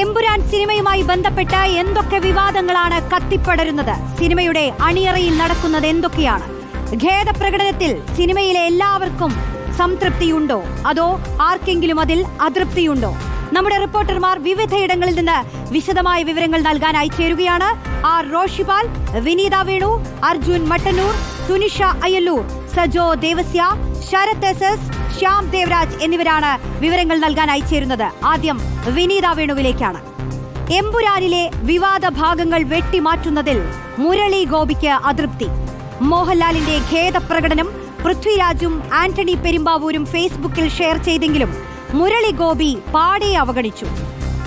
എമ്പുരാൻ സിനിമയുമായി ബന്ധപ്പെട്ട് എന്തൊക്കെ വിവാദങ്ങളാണ് കത്തിപ്പടരുന്നത്? സിനിമയുടെ അണിയറയിൽ നടക്കുന്നത് എന്തൊക്കെയാണ്? ഖേദപ്രകടനത്തിൽ സിനിമയിലെ എല്ലാവർക്കും സംതൃപ്തിയുണ്ടോ, അതോ ആർക്കെങ്കിലും അതിൽ അതൃപ്തിയുണ്ടോ? നമ്മുടെ റിപ്പോർട്ടർമാർ വിവിധയിടങ്ങളിൽ നിന്ന് വിശദമായ വിവരങ്ങൾ നൽകാനായി ചേരുകയാണ്. ആർ റോഷിപാൽ, വിനീത വേണു, അർജുൻ മട്ടന്നൂർ, സുനിഷ അയ്യല്ലൂർ, സജോ ദേവസ്യ, ശരത് എസ് എസ്, ശ്യാം ദേവരാജ് എന്നിവരാണ് വിവരങ്ങൾ നൽകാനായി ചേരുന്നത്. ആദ്യം വിനീത വേണുവിലേക്കാണ്. എമ്പുരാനിലെ വിവാദ ഭാഗങ്ങൾ വെട്ടിമാറ്റുന്നതിൽ മുരളി ഗോപിക്ക് അതൃപ്തി. മോഹൻലാലിന്റെ ഖേദപ്രകടനം പൃഥ്വിരാജും ആന്റണി പെരുമ്പാവൂരും ഫേസ്ബുക്കിൽ ഷെയർ ചെയ്തെങ്കിലും മുരളി ഗോപി പാടെ അവഗണിച്ചു.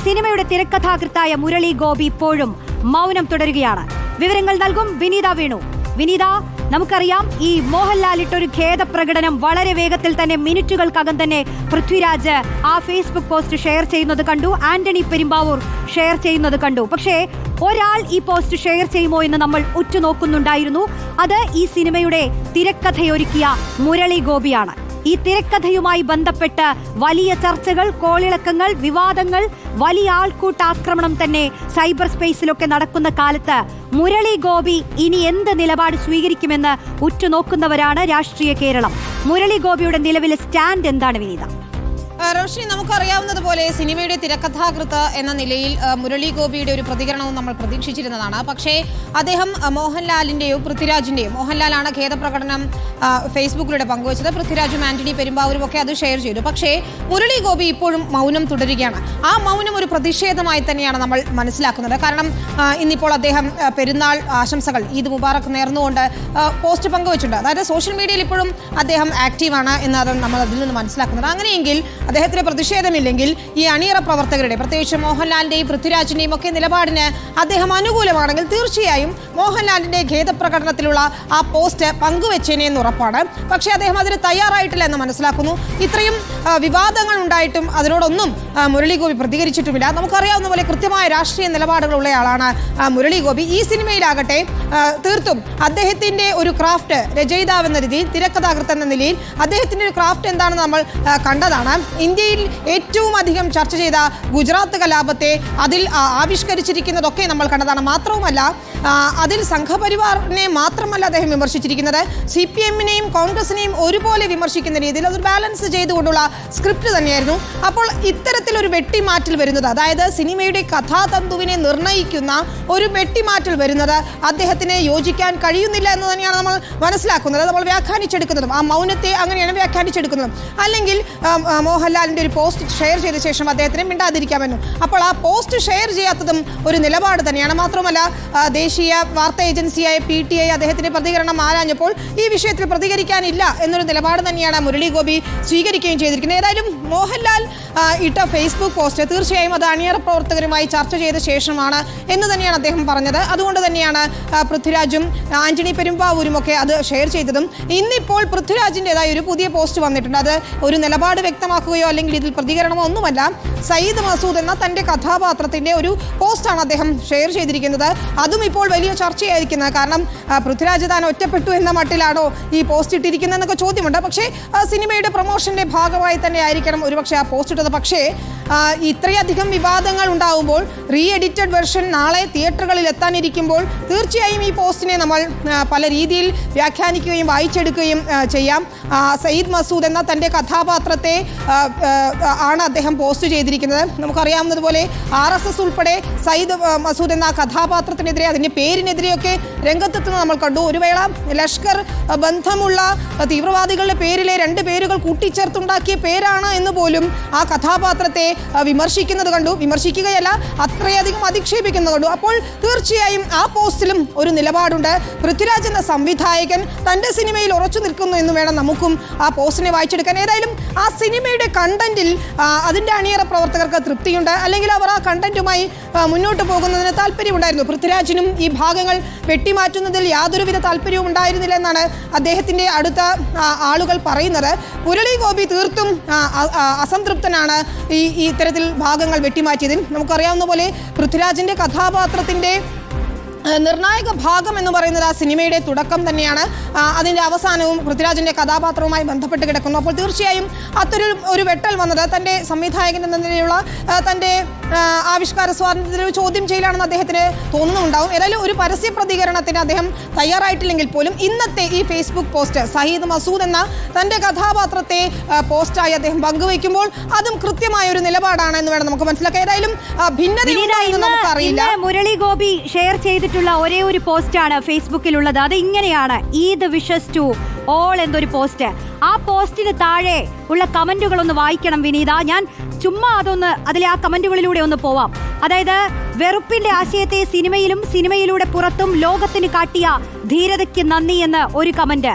സിനിമയുടെ തിരക്കഥാകൃത്തായ മുരളി ഗോപി ഇപ്പോഴും മൗനം തുടരുകയാണ്. വിവരങ്ങൾ നൽകും വിനീത വേണു. വിനീത, നമുക്കറിയാം ഈ മോഹൻലാൽ ഇട്ടൊരു ഖേദപ്രകടനം വളരെ വേഗത്തിൽ തന്നെ മിനിറ്റുകൾക്കകം തന്നെ പൃഥ്വിരാജ് ആ ഫേസ്ബുക്ക് പോസ്റ്റ് ഷെയർ ചെയ്യുന്നത് കണ്ടു, ആന്റണി പെരുമ്പാവൂർ ഷെയർ ചെയ്യുന്നത് കണ്ടു. പക്ഷേ ഒരാൾ ഈ പോസ്റ്റ് ഷെയർ ചെയ്യുമോ എന്ന് നമ്മൾ ഉറ്റുനോക്കുന്നുണ്ടായിരുന്നു. അത് ഈ സിനിമയുടെ തിരക്കഥയൊരുക്കിയ മുരളി ഗോപിയാണ്. ഈ തിരക്കഥയുമായി ബന്ധപ്പെട്ട് വലിയ ചർച്ചകൾ, കോളിളക്കങ്ങൾ, വിവാദങ്ങൾ, വലിയ ആൾക്കൂട്ടാക്രമണം തന്നെ സൈബർ സ്പേസിലൊക്കെ നടക്കുന്ന കാലത്ത് മുരളി ഗോപി ഇനി എന്ത് നിലപാട് സ്വീകരിക്കുമെന്ന് ഉറ്റുനോക്കുന്നവരാണ് രാഷ്ട്രീയ കേരളം. മുരളി ഗോപിയുടെ നിലവിലെ സ്റ്റാൻഡ് എന്താണ് വിനീത? റോഷിനി, നമുക്കറിയാവുന്നതുപോലെ സിനിമയുടെ തിരക്കഥാകൃത്ത് എന്ന നിലയിൽ മുരളി ഗോപിയുടെ ഒരു പ്രതികരണവും നമ്മൾ പ്രതീക്ഷിച്ചിരുന്നതാണ്. പക്ഷേ അദ്ദേഹം മോഹൻലാലിന്റെയോ പൃഥ്വിരാജിന്റെയോ, മോഹൻലാലാണ് ഖേദപ്രകടനം ഫേസ്ബുക്കിലൂടെ പങ്കുവച്ചത്, പൃഥ്വിരാജും ആന്റണി പെരുമ്പാവൂരും ഒക്കെ അത് ഷെയർ ചെയ്തു. പക്ഷേ മുരളി ഗോപി ഇപ്പോഴും മൗനം തുടരുകയാണ്. ആ മൗനം ഒരു പ്രതിഷേധമായി തന്നെയാണ് നമ്മൾ മനസ്സിലാക്കുന്നത്. കാരണം ഇന്നിപ്പോൾ അദ്ദേഹം പെരുന്നാൾ ആശംസകൾ, ഈദ് മുബാറക് നേർന്നുകൊണ്ട് പോസ്റ്റ് പങ്കുവച്ചിട്ടുണ്ട്. അതായത് സോഷ്യൽ മീഡിയയിൽ ഇപ്പോഴും അദ്ദേഹം ആക്റ്റീവാണ് എന്നാണ് നമ്മൾ അതിൽ നിന്ന് മനസ്സിലാക്കുന്നത്. അങ്ങനെയെങ്കിൽ അദ്ദേഹത്തിന് പ്രതിഷേധമില്ലെങ്കിൽ ഈ അണിയറ പ്രവർത്തകരുടെ, പ്രത്യേകിച്ച് മോഹൻലാലിന്റെയും പൃഥ്വിരാജിന്റെയും ഒക്കെ നിലപാടിന് അദ്ദേഹം അനുകൂലമാണെങ്കിൽ തീർച്ചയായും മോഹൻലാലിന്റെ ഖേദപ്രകടനത്തിലുള്ള ആ പോസ്റ്റ് പങ്കുവെച്ചേനെന്ന് ഉറപ്പാണ്. പക്ഷേ അദ്ദേഹം അതിന് തയ്യാറായിട്ടില്ല എന്ന് മനസ്സിലാക്കുന്നു. ഇത്രയും വിവാദങ്ങൾ ഉണ്ടായിട്ടും അതിനോടൊന്നും മുരളി ഗോപി പ്രതികരിച്ചിട്ടുമില്ല. നമുക്കറിയാവുന്ന പോലെ കൃത്യമായ രാഷ്ട്രീയ നിലപാടുകളുള്ളയാളാണ് മുരളി ഗോപി. ഈ സിനിമയിലാകട്ടെ തീർത്തും അദ്ദേഹത്തിന്റെ ഒരു ക്രാഫ്റ്റ്, രചയിതാവ് എന്ന രീതിയിൽ, തിരക്കഥാകൃത്ത് എന്ന നിലയിൽ അദ്ദേഹത്തിന്റെ ഒരു ക്രാഫ്റ്റ് എന്താണെന്ന് നമ്മൾ കണ്ടതാണ്. ഇന്ത്യയിൽ ഏറ്റവും അധികം ചർച്ച ചെയ്ത ഗുജറാത്ത് കലാപത്തെ അതിൽ ആവിഷ്കരിച്ചിരിക്കുന്നതൊക്കെ നമ്മൾ കണ്ടതാണ്. മാത്രവുമല്ല അതിൽ സംഘപരിവാറിനെ മാത്രമല്ല അദ്ദേഹം വിമർശിച്ചിരിക്കുന്നത്, CPM-നെയും കോൺഗ്രസിനെയും ഒരുപോലെ വിമർശിക്കുന്ന രീതിയിൽ അതൊരു ബാലൻസ് ചെയ്തുകൊണ്ടുള്ള സ്ക്രിപ്റ്റ് തന്നെയായിരുന്നു. അപ്പോൾ ഇത്തരത്തിലൊരു വെട്ടിമാറ്റൽ വരുന്നത്, അതായത് സിനിമയുടെ കഥാതന്തുവിനെ നിർണ്ണയിക്കുന്ന ഒരു വെട്ടിമാറ്റൽ വരുന്നത് അദ്ദേഹത്തിന് യോജിക്കാൻ കഴിയുന്നില്ല എന്ന് തന്നെയാണ് നമ്മൾ മനസ്സിലാക്കുന്നത്. നമ്മൾ വ്യാഖ്യാനിച്ചെടുക്കുന്നതും ആ മൗനത്തെ അങ്ങനെയാണ് വ്യാഖ്യാനിച്ചെടുക്കുന്നതും. അല്ലെങ്കിൽ മോഹൻലാലിന്റെ ഒരു പോസ്റ്റ് ഷെയർ ചെയ്ത ശേഷം അദ്ദേഹത്തിന് മിണ്ടാതിരിക്കാമെന്നു. അപ്പോൾ ആ പോസ്റ്റ് ഷെയർ ചെയ്യാത്തതും ഒരു നിലപാട് തന്നെയാണ്. മാത്രമല്ല ദേശീയ വാർത്താ ഏജൻസിയായ PTI അദ്ദേഹത്തിന്റെ പ്രതികരണം ആരാഞ്ഞപ്പോൾ ഈ വിഷയത്തിൽ പ്രതികരിക്കാനില്ല എന്നൊരു നിലപാട് തന്നെയാണ് മുരളി ഗോപി സ്വീകരിക്കുകയും ചെയ്തിരിക്കുന്നത്. ഏതായാലും മോഹൻലാൽ ഇട്ട ഫേസ്ബുക്ക് പോസ്റ്റ് തീർച്ചയായും അത് അണിയറ പ്രവർത്തകരുമായി ചർച്ച ചെയ്ത ശേഷമാണ് എന്ന് തന്നെയാണ് അദ്ദേഹം പറഞ്ഞത്. അതുകൊണ്ട് തന്നെയാണ് പൃഥ്വിരാജും ആന്റണി പെരുമ്പാവൂരും ഒക്കെ അത് ഷെയർ ചെയ്തതും. ഇന്നിപ്പോൾ പൃഥ്വിരാജിൻ്റെതായ ഒരു പുതിയ പോസ്റ്റ് വന്നിട്ടുണ്ട്. അത് ഒരു നിലപാട് വ്യക്തമാക്കുകയോ അല്ലെങ്കിൽ ഇതിൽ പ്രതികരണമോ ഒന്നുമല്ല. സയ്യിദ് മസൂദ് എന്ന തന്റെ കഥാപാത്രത്തിന്റെ ഒരു പോസ്റ്റാണ് അദ്ദേഹം ഷെയർ ചെയ്തിരിക്കുന്നത്. അതും ഇപ്പോൾ വലിയ ചർച്ചയായിരിക്കുന്നത്. കാരണം പൃഥ്വിരാജ് താൻ ഒറ്റപ്പെട്ടു എന്ന മട്ടിലാണോ ഈ പോസ്റ്റ് ഇട്ടിരിക്കുന്നതെന്നൊക്കെ ചോദ്യമുണ്ട്. പക്ഷേ സിനിമയുടെ പ്രൊമോഷന്റെ ഭാഗമായി തന്നെ ആയിരിക്കണം ഒരുപക്ഷെ ആ പോസ്റ്റ് ഇട്ടത്. പക്ഷേ ഇത്രയധികം വിവാദങ്ങൾ ഉണ്ടാകുമ്പോൾ, റീ എഡിറ്റഡ് വെർഷൻ നാളെ തിയേറ്ററുകളിൽ എത്താനിരിക്കുമ്പോൾ തീർച്ചയായും ഈ പോസ്റ്റിനെ നമ്മൾ പല രീതിയിൽ വ്യാഖ്യാനിക്കുകയും വായിച്ചെടുക്കുകയും ചെയ്യാം. സയ്യിദ് മസൂദ് എന്ന തൻ്റെ കഥാപാത്രത്തെ ആണ് അദ്ദേഹം പോസ്റ്റ് ചെയ്തിരിക്കുന്നത്. നമുക്കറിയാവുന്നതുപോലെ RSS ഉൾപ്പെടെ സയ്യിദ് മസൂദ് എന്ന കഥാപാത്രത്തിനെതിരെ, അതിൻ്റെ പേരിനെതിരെയൊക്കെ രംഗത്തെത്തുന്നത് നമ്മൾ കണ്ടു. ഒരു വേള ലഷ്കർ ബന്ധമുള്ള തീവ്രവാദികളുടെ പേരിലെ 2 പേരുകൾ കൂട്ടിച്ചേർത്തുണ്ടാക്കിയ പേരാണ് എന്ന് പോലും ആ കഥാപാത്രത്തെ വിമർശിക്കുന്നത് കണ്ടു. വിമർശിക്കുകയല്ല, അത്രയധികം അധിക്ഷേപിക്കുന്നത് കണ്ടു. അപ്പോൾ തീർച്ചയായും ആ പോസ്റ്റിലും ഒരു നിലപാടുണ്ട്. പൃഥ്വിരാജ് എന്ന സംവിധായകൻ തൻ്റെ സിനിമയിൽ ഉറച്ചു നിൽക്കുന്നു എന്ന് വേണം നമുക്കും ആ പോസ്റ്റിനെ വായിച്ചെടുക്കാൻ. ഏതായാലും ആ സിനിമയുടെ കണ്ടന്റിൽ അതിൻ്റെ അണിയറ പ്രവർത്തകർക്ക് തൃപ്തിയുണ്ട്. അല്ലെങ്കിൽ അവർ ആ കണ്ടന്റുമായി മുന്നോട്ട് പോകുന്നതിന് താല്പര്യമുണ്ടായിരുന്നു. പൃഥ്വിരാജിനും ഈ ഭാഗങ്ങൾ വെട്ടിമാറ്റുന്നതിൽ യാതൊരുവിധ താല്പര്യവും ഉണ്ടായിരുന്നില്ല എന്നാണ് അദ്ദേഹത്തിൻ്റെ അടുത്ത ആളുകൾ പറയുന്നത്. മുരളി ഗോപി തീർത്തും അസംതൃപ്തനാണ് ഈ ഇത്തരത്തിൽ ഭാഗങ്ങൾ വെട്ടിമാറ്റിയതിൽ. നമുക്കറിയാവുന്ന പോലെ പൃഥ്വിരാജിൻ്റെ കഥാപാത്രത്തിൻ്റെ നിർണായക ഭാഗം എന്ന് പറയുന്നത് ആ സിനിമയുടെ തുടക്കം തന്നെയാണ്. അതിൻ്റെ അവസാനവും പൃഥ്വിരാജിൻ്റെ കഥാപാത്രവുമായി ബന്ധപ്പെട്ട് കിടക്കുന്നു. അപ്പോൾ തീർച്ചയായും ഒരു വെട്ടൽ വന്നത് തൻ്റെ സംവിധായകൻ എന്ന നിലയിലുള്ള തൻ്റെ ആവിഷ്കാര സ്വാതന്ത്ര്യത്തിൽ ഒരു ചോദ്യം ചെയ്യലാണെന്ന് അദ്ദേഹത്തിന് തോന്നുന്നുണ്ടാവും. ഏതായാലും ഒരു പരസ്യ പ്രതികരണത്തിന് അദ്ദേഹം തയ്യാറായിട്ടില്ലെങ്കിൽ പോലും ഇന്നത്തെ ഈ ഫേസ്ബുക്ക് പോസ്റ്റ് സഹീദ് മസൂദ് എന്ന തൻ്റെ കഥാപാത്രത്തെ പോസ്റ്റായി അദ്ദേഹം പങ്കുവയ്ക്കുമ്പോൾ അതും കൃത്യമായ ഒരു നിലപാടാണ് എന്ന് വേണം നമുക്ക് മനസ്സിലാക്കാം. ഏതായാലും ഭിന്നതയുണ്ടെന്ന് നമുക്കറിയില്ല. മുരളി ഗോപി ഷെയർ ചെയ്തിട്ടുള്ള ഒരേ ഒരു പോസ്റ്റാണ് ഫേസ്ബുക്കിലുള്ളത്. അത് ഇങ്ങനെയാണ്: ഈദ് വിഷസ് ടു ഓൾ എന്നൊരു പോസ്റ്റ്. ആ പോസ്റ്റിന് താഴെ ഉള്ള കമന്റുകൾ ഒന്ന് വായിക്കണം വിനീത. ഞാൻ ചുമ്മാ അതിലെ ആ കമന്റുകളിലൂടെ ഒന്ന് പോവാം. അതായത്, വെറുപ്പിന്റെ ആശയത്തെ സിനിമയിലും സിനിമയിലൂടെ പുറത്തും ലോകത്തിന് കാട്ടിയ ധീരതയ്ക്ക് നന്ദി എന്ന് ഒരു കമന്റ്.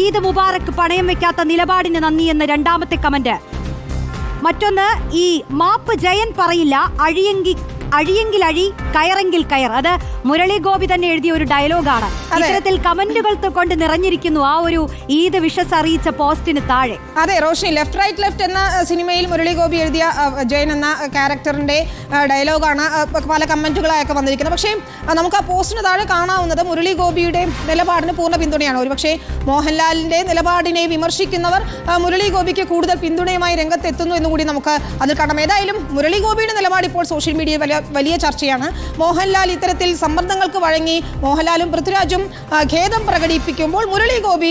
ഈദ് മുബാറക്ക് പണയം വെക്കാത്ത നിലപാടിന് നന്ദി എന്ന് രണ്ടാമത്തെ കമന്റ്. മറ്റൊന്ന്, ഈ മാപ്പ് ജയൻ പറയില്ല, അഴിയെങ്കിൽ അഴി, കയറെങ്കിൽ കയർ. അത് മുരളി ഗോപി തന്നെ എഴുതിയ ഒരു ഡയലോഗാണ്. ഇത്തരത്തിൽ കമന്റുകൾ കൊണ്ട് നിറഞ്ഞിരിക്കുന്നു ആ ഒരു ഈദ് വിഷസ് അറിയിച്ച പോസ്റ്റിന് താഴെ. അതെ റോഷിനി, ലെഫ്റ്റ് റൈറ്റ് ലെഫ്റ്റ് എന്ന സിനിമയിൽ മുരളി ഗോപി എഴുതിയ ജയൻ എന്ന ക്യാരക്ടറിന്റെ ഡയലോഗാണ് പല കമന്റുകളായൊക്കെ വന്നിരിക്കുന്നത്. പക്ഷേ നമുക്ക് ആ പോസ്റ്റിന് താഴെ കാണാവുന്നത് മുരളി ഗോപിയുടെ നിലപാടിന് പൂർണ്ണ പിന്തുണയാണ്. ഒരുപക്ഷെ മോഹൻലാലിന്റെ നിലപാടിനെ വിമർശിക്കുന്നവർ മുരളി ഗോപിക്ക് കൂടുതൽ പിന്തുണയുമായി രംഗത്തെത്തുന്നു എന്നുകൂടി നമുക്ക് അതിൽ കാണാം. ഏതായാലും മുരളി ഗോപിയുടെ നിലപാട് ഇപ്പോൾ സോഷ്യൽ മീഡിയയിൽ വലിയ ചർച്ചയാണ്. മോഹൻലാൽ ഇത്തരത്തിൽ സമ്മർദ്ദങ്ങൾക്ക് വഴങ്ങി മോഹൻലാലും പൃഥ്വിരാജും ഖേദം പ്രകടിപ്പിക്കുമ്പോൾ മുരളി ഗോപി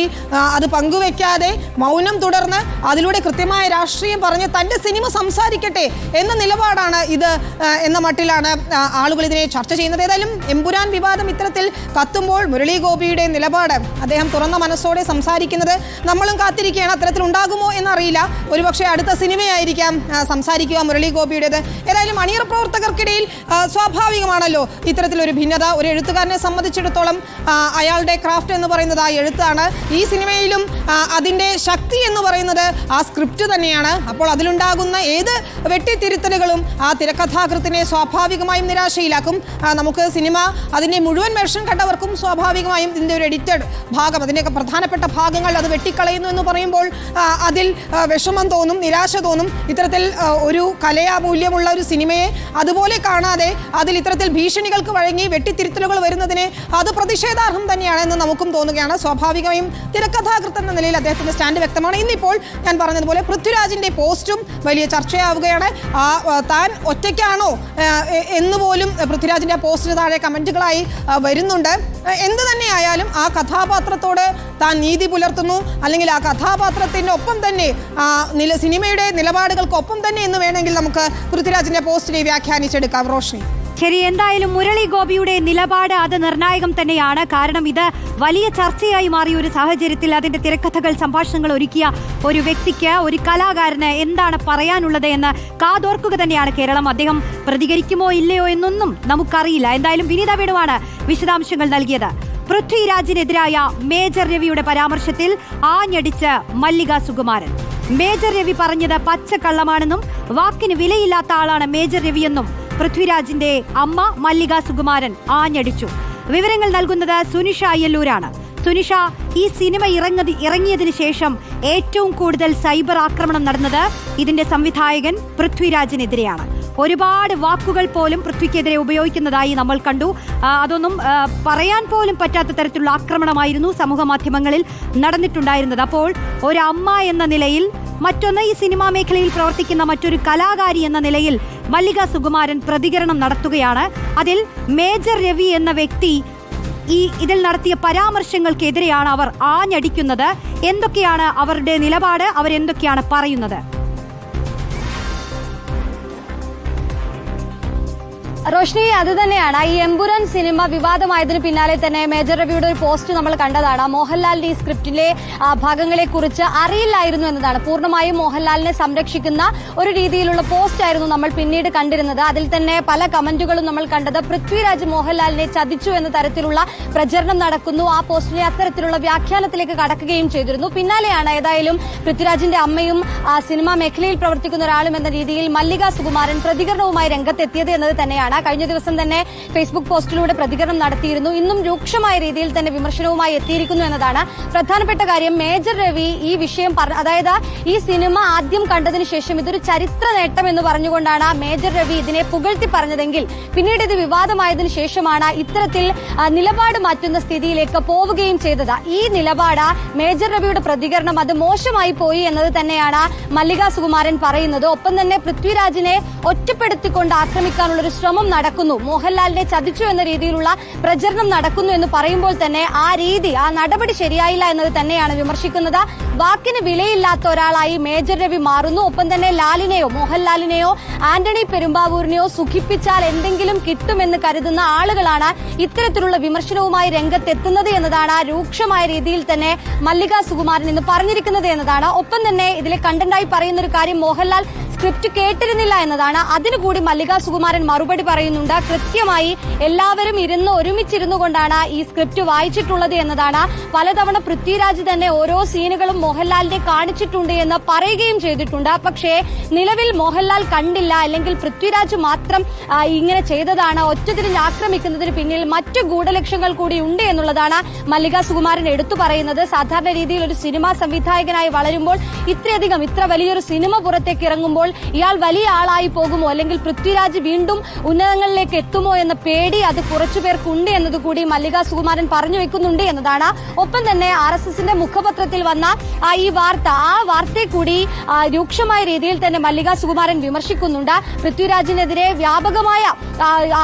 അത് പങ്കുവെക്കാതെ മൗനം തുടർന്ന് അതിലൂടെ കൃത്യമായ രാഷ്ട്രീയം പറഞ്ഞ് തൻ്റെ സിനിമ സംസാരിക്കട്ടെ എന്ന നിലപാടാണ് ഇത് എന്ന മട്ടിലാണ് ആളുകൾ ഇതിനെ ചർച്ച ചെയ്യുന്നത്. ഏതായാലും എമ്പുരാൻ വിവാദം ഇത്തരത്തിൽ കത്തുമ്പോൾ മുരളി ഗോപിയുടെ നിലപാട്, അദ്ദേഹം തുറന്ന മനസ്സോടെ സംസാരിക്കുന്നത് നമ്മളും കാത്തിരിക്കുകയാണ്. അത്തരത്തിൽ ഉണ്ടാകുമോ എന്നറിയില്ല. ഒരുപക്ഷെ അടുത്ത സിനിമയായിരിക്കാം സംസാരിക്കുക മുരളി ഗോപിയുടേത്. ഏതായാലും അണിയറ പ്രവർത്തകർക്കിടയിൽ സ്വാഭാവികമാണല്ലോ ഇത്തരത്തിലൊരു ഭിന്നത. ഒരു എഴുത്തുകാരനെ സംബന്ധിച്ചിടത്തോളം അയാളുടെ ക്രാഫ്റ്റ് എന്ന് പറയുന്നത് ആ എഴുത്താണ്. ഈ സിനിമയിലും അതിൻ്റെ ശക്തി എന്ന് പറയുന്നത് ആ സ്ക്രിപ്റ്റ് തന്നെയാണ്. അപ്പോൾ അതിലുണ്ടാകുന്ന ഏത് വെട്ടിത്തിരുത്തലുകളും ആ തിരക്കഥാകൃത്തിനെ സ്വാഭാവികമായും നിരാശയിലാക്കും. നമുക്ക് സിനിമ അതിൻ്റെ മുഴുവൻ വേർഷൻ കണ്ടവർക്കും സ്വാഭാവികമായും ഇതിൻ്റെ ഒരു എഡിറ്റഡ് ഭാഗം, അതിൻ്റെയൊക്കെ പ്രധാനപ്പെട്ട ഭാഗങ്ങൾ അത് വെട്ടിക്കളയുന്നു എന്ന് പറയുമ്പോൾ അതിൽ വിഷമം തോന്നും, നിരാശ തോന്നും. ഇത്തരത്തിൽ ഒരു കലയാമൂല്യമുള്ള ഒരു സിനിമയെ അതുപോലെ കാണാതെ അതിൽ ഇത്തരത്തിൽ ഭീഷണികൾക്ക് വഴങ്ങി വെട്ടിത്തിരുത്തലുകൾ വരുന്നതിന് അത് പ്രതിഷേധാർഹം തന്നെയാണ് എന്ന് നമുക്കും തോന്നുകയാണ്. സ്വാഭാവികമായും തിരക്കഥാകൃത്ത് എന്ന നിലയിൽ അദ്ദേഹത്തിന്റെ സ്റ്റാൻഡ് വ്യക്തമാണ്. ഇന്നിപ്പോൾ ഞാൻ പറഞ്ഞതുപോലെ പൃഥ്വിരാജിന്റെ പോസ്റ്റും വലിയ ചർച്ചയാവുകയാണ്. താൻ ഒറ്റയ്ക്കാണോ എന്നുപോലും പൃഥ്വിരാജിന്റെ പോസ്റ്റിന് താഴെ കമന്റുകളായി വരുന്നുണ്ട്. എന്ത് തന്നെയായാലും ആ കഥാപാത്രത്തോട് താൻ നീതി പുലർത്തുന്നു, അല്ലെങ്കിൽ ആ കഥാപാത്രത്തിൻ്റെ ഒപ്പം തന്നെ സിനിമയുടെ നിലപാടുകൾക്കൊപ്പം തന്നെ എന്ന് വേണമെങ്കിൽ നമുക്ക് പൃഥ്വിരാജിന്റെ പോസ്റ്റിനെ വ്യാഖ്യാനിച്ചെടുക്കാം. റോഷ്നി, ശരി, എന്തായാലും മുരളി ഗോപിയുടെ നിലപാട് അത് നിർണായകം തന്നെയാണ്. കാരണം ഇത് വലിയ ചർച്ചയായി മാറിയ ഒരു സാഹചര്യത്തിൽ അതിന്റെ തിരക്കഥകൾ, സംഭാഷണങ്ങൾ ഒരുക്കിയ ഒരു വ്യക്തിക്ക്, ഒരു കലാകാരന് എന്താണ് പറയാനുള്ളത് എന്ന് കാതോർക്കുക തന്നെയാണ് കേരളം. അദ്ദേഹം പ്രതികരിക്കുമോ ഇല്ലയോ എന്നൊന്നും നമുക്കറിയില്ല. എന്തായാലും വിനീത വേണുവാണ് വിശദാംശങ്ങൾ നൽകിയത്. പൃഥ്വിരാജിനെതിരായ മേജർ രവിയുടെ പരാമർശത്തിൽ ആഞ്ഞടിച്ച് മല്ലിക സുകുമാരൻ. മേജർ രവി പറഞ്ഞത് പച്ചക്കള്ളമാണെന്നും വാക്കിന് വിലയില്ലാത്ത ആളാണ് മേജർ രവിയെന്നും പൃഥ്വിരാജിന്റെ അമ്മ മല്ലിക സുകുമാരൻ ആഞ്ഞടിച്ചു. വിവരങ്ങൾ നൽകുന്നത് സുനിഷ അയ്യല്ലൂരാണ്. സുനിഷ, ഈ സിനിമ ഇറങ്ങിയതിനു ശേഷം ഏറ്റവും കൂടുതൽ സൈബർ ആക്രമണം നടന്നത് ഇതിന്റെ സംവിധായകൻ പൃഥ്വിരാജിനെതിരെയാണ്. ഒരുപാട് വാക്കുകൾ പോലും പൃഥ്വിക്കെതിരെ ഉപയോഗിക്കുന്നതായി നമ്മൾ കണ്ടു. അതൊന്നും പറയാൻ പോലും പറ്റാത്ത തരത്തിലുള്ള ആക്രമണമായിരുന്നു സമൂഹ മാധ്യമങ്ങളിൽ നടന്നിട്ടുണ്ടായിരുന്നത്. അപ്പോൾ ഒരമ്മ എന്ന നിലയിൽ, മറ്റൊന്ന് ഈ സിനിമാ മേഖലയിൽ പ്രവർത്തിക്കുന്ന മറ്റൊരു കലാകാരി എന്ന നിലയിൽ മല്ലിക സുകുമാരൻ പ്രതികരണം നടത്തുകയാണ്. അതിൽ മേജർ രവി എന്ന വ്യക്തി ഇതിൽ നടത്തിയ പരാമർശങ്ങൾക്കെതിരെയാണ് അവർ ആഞ്ഞടിക്കുന്നത്. എന്തൊക്കെയാണ് അവരുടെ നിലപാട്, അവരെന്തൊക്കെയാണ് പറയുന്നത്? റോഷ്നി, അത് തന്നെയാണ് ഈ എമ്പുരാൻ സിനിമ വിവാദമായതിന് പിന്നാലെ തന്നെ മേജർ രവിയുടെ ഒരു പോസ്റ്റ് നമ്മൾ കണ്ടതാണ്. മോഹൻലാലിന്റെ ഈ സ്ക്രിപ്റ്റിലെ ഭാഗങ്ങളെ കുറിച്ച് അറിയില്ലായിരുന്നു എന്നതാണ്. പൂർണ്ണമായും മോഹൻലാലിനെ സംരക്ഷിക്കുന്ന ഒരു രീതിയിലുള്ള പോസ്റ്റ് ആയിരുന്നു നമ്മൾ പിന്നീട് കണ്ടിരുന്നത്. അതിൽ തന്നെ പല കമന്റുകളും നമ്മൾ കണ്ടത് പൃഥ്വിരാജ് മോഹൻലാലിനെ ചതിച്ചു എന്ന തരത്തിലുള്ള പ്രചരണം നടക്കുന്നു. ആ പോസ്റ്റിനെ അത്തരത്തിലുള്ള വ്യാഖ്യാനത്തിലേക്ക് കടക്കുകയും ചെയ്തിരുന്നു. പിന്നാലെയാണ് ഏതായാലും പൃഥ്വിരാജിന്റെ അമ്മയും സിനിമാ മേഖലയിൽ പ്രവർത്തിക്കുന്ന ഒരാളും എന്ന രീതിയിൽ മല്ലിക സുകുമാരൻ പ്രതികരണവുമായി രംഗത്തെത്തിയത് എന്നത് തന്നെയാണ്. കഴിഞ്ഞ ദിവസം തന്നെ ഫേസ്ബുക്ക് പോസ്റ്റിലൂടെ പ്രതികരണം നടത്തിയിരുന്നു. ഇന്നും രൂക്ഷമായ രീതിയിൽ തന്നെ വിമർശനവുമായി എത്തിയിരിക്കുന്നു എന്നതാണ് പ്രധാനപ്പെട്ട കാര്യം. മേജർ രവി ഈ വിഷയം അതായത് ഈ സിനിമ ആദ്യം കണ്ടതിന് ശേഷം ഇതൊരു ചരിത്ര നേട്ടം എന്ന് പറഞ്ഞുകൊണ്ടാണ് മേജർ രവി ഇതിനെ പുകഴ്ത്തി പറഞ്ഞതെങ്കിൽ പിന്നീട് ഇത് വിവാദമായതിനു ശേഷമാണ് ഇത്തരത്തിൽ നിലപാട് മാറ്റുന്ന സ്ഥിതിയിലേക്ക് പോവുകയും ചെയ്തത്. ഈ നിലപാട് മേജർ രവിയുടെ പ്രതികരണം അത് മോശമായി പോയി എന്നത് തന്നെയാണ് മല്ലിക സുകുമാരൻ പറയുന്നത്. ഒപ്പം തന്നെ പൃഥ്വിരാജിനെ ഒറ്റപ്പെടുത്തിക്കൊണ്ട് ആക്രമിക്കാനുള്ള ഒരു ശ്രമം നടക്കുന്നു, മോഹൻലാലിനെ ചതിച്ചു എന്ന രീതിയിലുള്ള പ്രചരണം നടക്കുന്നു എന്ന് പറയുമ്പോൾ തന്നെ ആ നടപടി ശരിയായില്ല എന്നത് തന്നെയാണ് വിമർശിക്കുന്നത്. വാക്കിന് വിലയില്ലാത്ത ഒരാളായി മേജർ രവി മാറുന്നു. ഒപ്പം തന്നെ ലാലിനെയോ മോഹൻലാലിനെയോ ആന്റണി പെരുമ്പാവൂരിനെയോ സുഖിപ്പിച്ചാൽ എന്തെങ്കിലും കിട്ടുമെന്ന് കരുതുന്ന ആളുകളാണ് ഇത്തരത്തിലുള്ള വിമർശനവുമായി രംഗത്തെത്തുന്നത് എന്നതാണ് രൂക്ഷമായ രീതിയിൽ തന്നെ മല്ലിക സുകുമാരൻ ഇന്ന് പറഞ്ഞിരിക്കുന്നത് എന്നതാണ്. ഒപ്പം തന്നെ ഇതിലെ കണ്ടന്റായി പറയുന്ന ഒരു കാര്യം മോഹൻലാൽ സ്ക്രിപ്റ്റ് കേട്ടിരുന്നില്ല എന്നതാണ്. അതിനുകൂടി മല്ലിക സുകുമാരൻ മറുപടി പറയുന്നുണ്ട്. കൃത്യമായി എല്ലാവരും ഒരുമിച്ചിരുന്നു കൊണ്ടാണ് ഈ സ്ക്രിപ്റ്റ് വായിച്ചിട്ടുള്ളത് എന്നതാണ്. പലതവണ പൃഥ്വിരാജ് തന്നെ ഓരോ സീനുകളും മോഹൻലാലിനെ കാണിച്ചിട്ടുണ്ട് എന്ന് പറയുകയും ചെയ്തിട്ടുണ്ട്. പക്ഷേ നിലവിൽ മോഹൻലാൽ കണ്ടില്ല, അല്ലെങ്കിൽ പൃഥ്വിരാജ് മാത്രം ഇങ്ങനെ ചെയ്തതാണ്, ഒറ്റതിരിഞ്ഞ് ആക്രമിക്കുന്നതിന് പിന്നിൽ മറ്റു ഗൂഢലക്ഷ്യങ്ങൾ കൂടി ഉണ്ട് എന്നുള്ളതാണ് മല്ലിക സുകുമാരൻ എടുത്തു പറയുന്നത്. സാധാരണ രീതിയിൽ ഒരു സിനിമാ സംവിധായകനായി വളരുമ്പോൾ ഇത്ര വലിയൊരു സിനിമ പുറത്തേക്ക് ഇറങ്ങുമ്പോൾ ഇയാൾ വലിയ ആളായി പോകുമോ, അല്ലെങ്കിൽ പൃഥ്വിരാജ് വീണ്ടും ഉന്നതങ്ങളിലേക്ക് എത്തുമോ എന്ന പേടി അത് കുറച്ചുപേർക്കുണ്ട് എന്നതുകൂടി മല്ലിക സുകുമാരൻ പറഞ്ഞു വെക്കുന്നുണ്ട് എന്നതാണ്. ഒപ്പം തന്നെ RSSന്റെ മുഖപത്രത്തിൽ വന്ന ഈ വാർത്തയെ കൂടി രൂക്ഷമായ രീതിയിൽ തന്നെ മല്ലിക സുകുമാരൻ വിമർശിക്കുന്നുണ്ട്. പൃഥ്വിരാജിനെതിരെ വ്യാപകമായ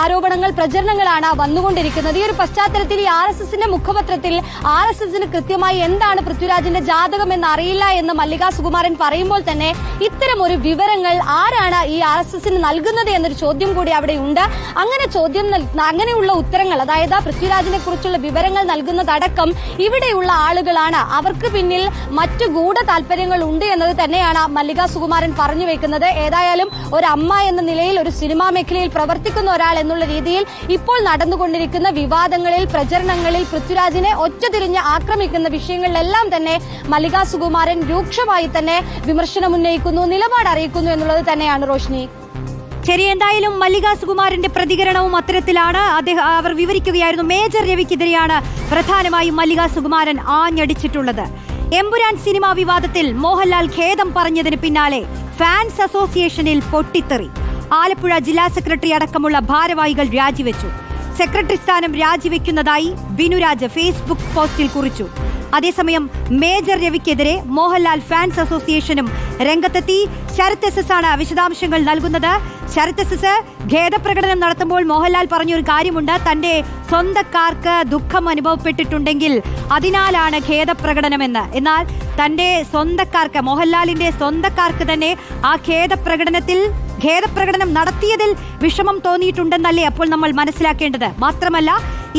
ആരോപണങ്ങൾ, പ്രചരണങ്ങളാണ് വന്നുകൊണ്ടിരിക്കുന്നത്. ഈ ഒരു പശ്ചാത്തലത്തിൽ ഈ RSSന്റെ മുഖപത്രത്തിൽ RSSന് കൃത്യമായി എന്താണ് പൃഥ്വിരാജിന്റെ ജാതകം എന്ന് അറിയില്ല എന്ന് മല്ലിക സുകുമാരൻ പറയുമ്പോൾ തന്നെ ഇത്തരം ഒരു വിവരങ്ങൾ ആരാണ് ഈ RSSന് നൽകുന്നത് എന്നൊരു ചോദ്യം കൂടി അവിടെ ഉണ്ട്. അങ്ങനെയുള്ള ഉത്തരങ്ങൾ, അതായത് പൃഥ്വിരാജിനെ കുറിച്ചുള്ള വിവരങ്ങൾ നൽകുന്നതടക്കം ഇവിടെയുള്ള ആളുകളാണ്. അവർക്ക് പിന്നിൽ മറ്റു ഗൂഢ താല്പര്യങ്ങൾ ഉണ്ട് എന്നത് തന്നെയാണ് മല്ലിക സുകുമാരൻ പറഞ്ഞു വെക്കുന്നത്. ഏതായാലും ഒരു അമ്മ എന്ന നിലയിൽ, ഒരു സിനിമാ മേഖലയിൽ പ്രവർത്തിക്കുന്ന ഒരാൾ എന്നുള്ള രീതിയിൽ ഇപ്പോൾ നടന്നുകൊണ്ടിരിക്കുന്ന വിവാദങ്ങളിൽ, പ്രചരണങ്ങളിൽ പൃഥ്വിരാജിനെ ഒറ്റതിരിഞ്ഞ് ആക്രമിക്കുന്ന വിഷയങ്ങളിലെല്ലാം തന്നെ മല്ലിക സുകുമാരൻ രൂക്ഷമായി തന്നെ വിമർശനം ഉന്നയിക്കുന്നു, നിലപാട് അറിയിക്കുന്നു എന്നുള്ളത് തന്നെയാണ് റോഷ്നി. ശരി, എന്തായാലും മല്ലിക സുകുമാരന്റെ പ്രതികരണവും അത്തരത്തിലാണ്. അവർ വിവരിക്കുകയായിരുന്നു മേജർ രവിക്കെതിരെയാണ് പ്രധാനമായും മല്ലിക സുകുമാരൻ ആഞ്ഞടിച്ചിട്ടുള്ളത്. എമ്പുരാൻ സിനിമാ വിവാദത്തിൽ മോഹൻലാൽ ഖേദം പറഞ്ഞതിന് പിന്നാലെ ഫാൻസ് അസോസിയേഷനിൽ പൊട്ടിത്തെറി. ആലപ്പുഴ ജില്ലാ സെക്രട്ടറി അടക്കമുള്ള ഭാരവാഹികൾ രാജിവെച്ചു. സെക്രട്ടറി സ്ഥാനം രാജിവെക്കുന്നതായി ബിനുരാജ് ഫേസ്ബുക്ക് പോസ്റ്റിൽ കുറിച്ചു. അതേസമയം മേജർ രവിക്കെതിരെ മോഹൻലാൽ ഫാൻസ് അസോസിയേഷനും രംഗത്തെത്തി. ശരത് SS ആണ് വിശദാംശങ്ങൾ നൽകുന്നത്. ശരത് SS, ഖേദപ്രകടനം നടത്തുമ്പോൾ മോഹൻലാൽ പറഞ്ഞൊരു കാര്യമുണ്ട്, തന്റെ സ്വന്തക്കാർക്ക് ദുഃഖം അനുഭവപ്പെട്ടിട്ടുണ്ടെങ്കിൽ അതിനാലാണ് ഖേദപ്രകടനമെന്ന്. എന്നാൽ തന്റെ സ്വന്തക്കാർക്ക്, മോഹൻലാലിന്റെ സ്വന്തക്കാർക്ക് തന്നെ ആ ഖേദപ്രകടനം നടത്തിയതിൽ വിഷമം തോന്നിയിട്ടുണ്ടെന്നല്ലേ അപ്പോൾ നമ്മൾ മനസ്സിലാക്കേണ്ടത്. മാത്രമല്ല,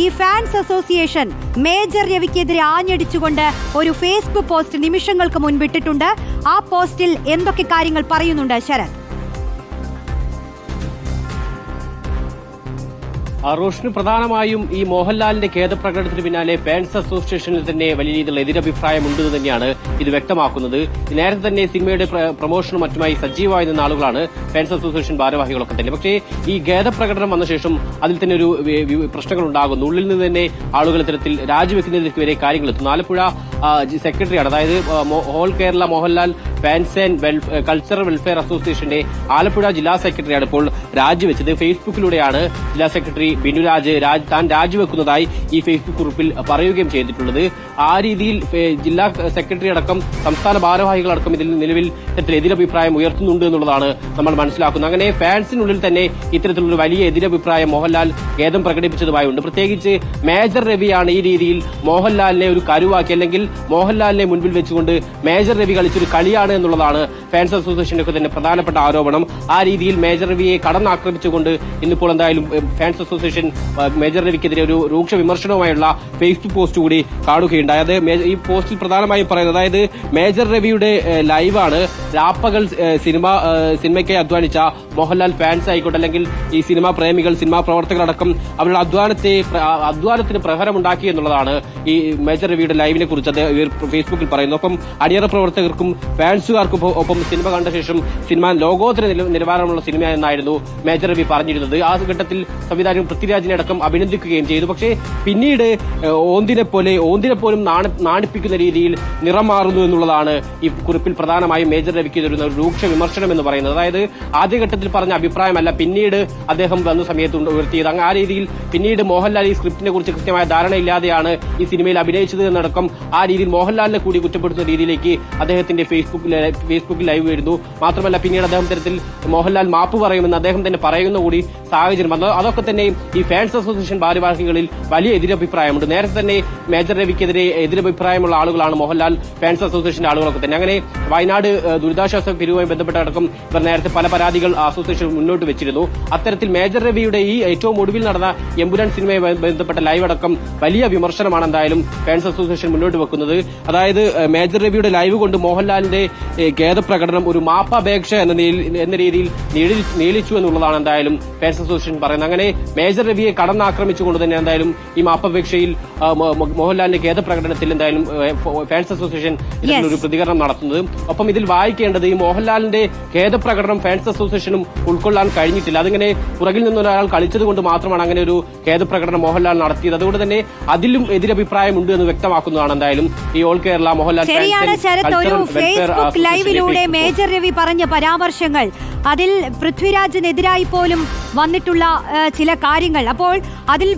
ഈ ഫാൻസ് അസോസിയേഷൻ മേജർ രവിക്കെതിരെ ആഞ്ഞടിച്ചുകൊണ്ട് ഒരു ഫേസ്ബുക്ക് പോസ്റ്റ് നിമിഷങ്ങൾക്ക് മുൻപിട്ടിട്ടുണ്ട്. ആ പോസ്റ്റിൽ എന്തൊക്കെ കാര്യങ്ങൾ പറയുന്നുണ്ട് ശരത്? റോഷന്, പ്രധാനമായും ഈ മോഹൻലാലിന്റെ ഖേദപ്രകടനത്തിന് പിന്നാലെ ഫാൻസ് അസോസിയേഷനിൽ തന്നെ വലിയ രീതിയിലുള്ള എതിരഭിപ്രായമുണ്ടെന്ന് തന്നെയാണ് ഇത് വ്യക്തമാക്കുന്നത്. നേരത്തെ തന്നെ സിനിമയുടെ പ്രൊമോഷനും മറ്റുമായി സജീവമായി നിന്ന ആളുകളാണ് ഫാൻസ് അസോസിയേഷൻ ഭാരവാഹികളൊക്കെ തന്നെ. പക്ഷേ ഈ ഖേദപ്രകടനം വന്ന ശേഷം അതിൽ തന്നെ ഒരു പ്രശ്നങ്ങൾ ഉണ്ടാകുന്നു. ഉള്ളിൽ നിന്ന് തന്നെ ആളുകൾ ഇത്തരത്തിൽ രാജിവെക്കുന്നതിലേക്ക് വരെ കാര്യങ്ങൾ എത്തുന്നു. ആലപ്പുഴ സെക്രട്ടറിയാണ്, അതായത് all Kerala Mohanlal fans and cultural welfare അസോസിയേഷന്റെ ആലപ്പുഴ ജില്ലാ സെക്രട്ടറിയാണ് ഇപ്പോൾ രാജിവെച്ചത്. ഫേസ്ബുക്കിലൂടെയാണ് ജില്ലാ സെക്രട്ടറി ബിനുരാജ് താൻ രാജിവെക്കുന്നതായി ഈ ഫേസ്ബുക്ക് കുറിപ്പിൽ പറയുകയും ചെയ്തിട്ടുള്ളത്. ആ രീതിയിൽ ജില്ലാ സെക്രട്ടറി അടക്കം സംസ്ഥാന ഭാരവാഹികളടക്കം ഇതിൽ നിലവിൽ ഇത്തരത്തിൽ എതിരഭിപ്രായം ഉയർത്തുന്നുണ്ട് എന്നുള്ളതാണ് നമ്മൾ മനസ്സിലാക്കുന്നത്. അങ്ങനെ ഫാൻസിനുള്ളിൽ തന്നെ ഇത്തരത്തിലുള്ള വലിയ എതിരഭിപ്രായം മോഹൻലാൽ ഖേദം പ്രകടിപ്പിച്ചതുമായുണ്ട്. പ്രത്യേകിച്ച് മേജർ രവിയാണ് ഈ രീതിയിൽ മോഹൻലാലിനെ ഒരു കരുവാക്കി, അല്ലെങ്കിൽ മോഹൻലാലിനെ മുൻപിൽ വെച്ചുകൊണ്ട് മേജർ രവി കളിച്ചൊരു കളിയാണ് എന്നുള്ളതാണ് ഫാൻസ് അസോസിയേഷന്റെ ഒക്കെ തന്നെ പ്രധാനപ്പെട്ട ആരോപണം. ആ രീതിയിൽ മേജർ രവിയെ കടന്നാക്രമിച്ചുകൊണ്ട് ഇന്നിപ്പോൾ എന്തായാലും ഫാൻസ് അസോസിയേഷൻ മേജർ രവിക്കെതിരെ ഒരു രൂക്ഷ വിമർശനവുമായുള്ള ഫേസ്ബുക്ക് പോസ്റ്റ് കൂടി കാണുകയുണ്ടായി. അത് ഈ പോസ്റ്റിൽ പ്രധാനമായും പറയുന്നത്, അതായത് മേജർ രവിയുടെ ലൈവാണ് രാപ്പകൽ സിനിമയ്ക്കായി അധ്വാനിച്ച മോഹൻലാൽ ഫാൻസ് ആയിക്കോട്ടെ, അല്ലെങ്കിൽ ഈ സിനിമാ പ്രേമികൾ, സിനിമാ പ്രവർത്തകരടക്കം അവരുടെ അധ്വാനത്തിന് പ്രഹരമുണ്ടാക്കി എന്നുള്ളതാണ് ഈ മേജർ രവിയുടെ ലൈവിനെ കുറിച്ച് അത് ഫേസ്ബുക്കിൽ പറയുന്നു. ഒപ്പം അണിയറ പ്രവർത്തകർക്കും ഫാൻസ് ഒപ്പം സിനിമ കണ്ട ശേഷം സിനിമ ലോകോത്തര നിലവാരമുള്ള സിനിമ എന്നായിരുന്നു മേജർ രവി പറഞ്ഞിരുന്നത്. ആ ഘട്ടത്തിൽ സംവിധായകൻ പൃഥ്വിരാജിനെ അടക്കം അഭിനന്ദിക്കുകയും ചെയ്തു. പക്ഷേ പിന്നീട് ഓന്തിനെ പോലും നാണിപ്പിക്കുന്ന രീതിയിൽ നിറം മാറുന്നു എന്നുള്ളതാണ് ഈ കുറിപ്പിൽ പ്രധാനമായും മേജർ രവിക്ക് എതിരുന്ന ഒരു രൂക്ഷ വിമർശനം എന്ന് പറയുന്നത്. അതായത് ആദ്യഘട്ടത്തിൽ പറഞ്ഞ അഭിപ്രായമല്ല പിന്നീട് അദ്ദേഹം വന്ന സമയത്ത് ഉയർത്തിയത്. ആ രീതിയിൽ പിന്നീട് മോഹൻലാൽ ഈ സ്ക്രിപ്റ്റിനെ കുറിച്ച് കൃത്യമായ ധാരണയില്ലാതെയാണ് ഈ സിനിമയിൽ അഭിനയിച്ചത് എന്നടക്കം ആ രീതിയിൽ മോഹൻലാലിനെ കൂടി കുറ്റപ്പെടുത്തുന്ന രീതിയിലേക്ക് അദ്ദേഹത്തിന്റെ ഫേസ്ബുക്കിൽ ലൈവ് വരുന്നു. മാത്രമല്ല പിന്നീട് അദ്ദേഹം തരത്തിൽ മോഹൻലാൽ മാപ്പ് പറയുമെന്ന് അദ്ദേഹം തന്നെ പറയുന്ന കൂടി സാഹചര്യം. അതൊക്കെ തന്നെ ഈ ഫാൻസ് അസോസിയേഷൻ ഭാരവാഹികളിൽ വലിയ എതിരഭിപ്രായമുണ്ട്. നേരത്തെ തന്നെ മേജർ രവിക്കെതിരെ എതിരഭിപ്രായമുള്ള ആളുകളാണ് മോഹൻലാൽ ഫാൻസ് അസോസിയേഷന്റെ ആളുകളൊക്കെ തന്നെ. അങ്ങനെ വയനാട് ദുരിതാശ്വാസ പിരിവുമായി ബന്ധപ്പെട്ട അടക്കം ഇവർ നേരത്തെ പല പരാതികൾ അസോസിയേഷൻ മുന്നോട്ട് വെച്ചിരുന്നു. അത്തരത്തിൽ മേജർ രവിയുടെ ഈ ഏറ്റവും ഒടുവിൽ നടന്ന എമ്പുരാൻ സിനിമയുമായി ബന്ധപ്പെട്ട ലൈവ് അടക്കം വലിയ വിമർശനമാണ് എന്തായാലും ഫാൻസ് അസോസിയേഷൻ മുന്നോട്ട് വെക്കുന്നത്. അതായത് മേജർ രവിയുടെ ലൈവ് കൊണ്ട് മോഹൻലാലിന്റെ ഖേദപ്രകടനം ഒരു മാപ്പപേക്ഷ എന്ന രീതിയിൽ നീളിച്ചു എന്നുള്ളതാണ് എന്തായാലും ഫാൻസ് അസോസിയേഷൻ പറയുന്നത്. അങ്ങനെ മേജർ രവിയെ കടന്നാക്രമിച്ചുകൊണ്ട് തന്നെ എന്തായാലും ഈ മാപ്പപേക്ഷയിൽ മോഹൻലാലിന്റെ ഖേദപ്രകടനത്തിൽ എന്തായാലും ഫാൻസ് അസോസിയേഷൻ ഇതിലൊരു പ്രതികരണം നടത്തുന്നത്. ഒപ്പം ഇതിൽ വായിക്കേണ്ടത് ഈ മോഹൻലാലിന്റെ ഖേദപ്രകടനം ഫാൻസ് അസോസിയേഷനും ഉൾക്കൊള്ളാൻ കഴിഞ്ഞിട്ടില്ല. അതിങ്ങനെ പുറകിൽ നിന്നൊരാൾ കളിച്ചതുകൊണ്ട് മാത്രമാണ് അങ്ങനെ ഒരു ഖേദപ്രകടനം മോഹൻലാൽ നടത്തിയത്. അതുകൊണ്ട് തന്നെ അതിലും എതിരഭിപ്രായമുണ്ട് എന്ന് വ്യക്തമാക്കുന്നതാണ് എന്തായാലും ഈ ഓൾ കേരള മോഹൻലാൽ ഒരു ഫേസ്ബുക്ക് ലൈവിലൂടെ മേജർ രവി പറഞ്ഞ പരാമർശങ്ങൾ, അതിൽ പൃഥ്വിരാജിനെതിരായി പോലും വന്നിട്ടുള്ള ചില കാര്യങ്ങൾ. അപ്പോൾ അതിൽ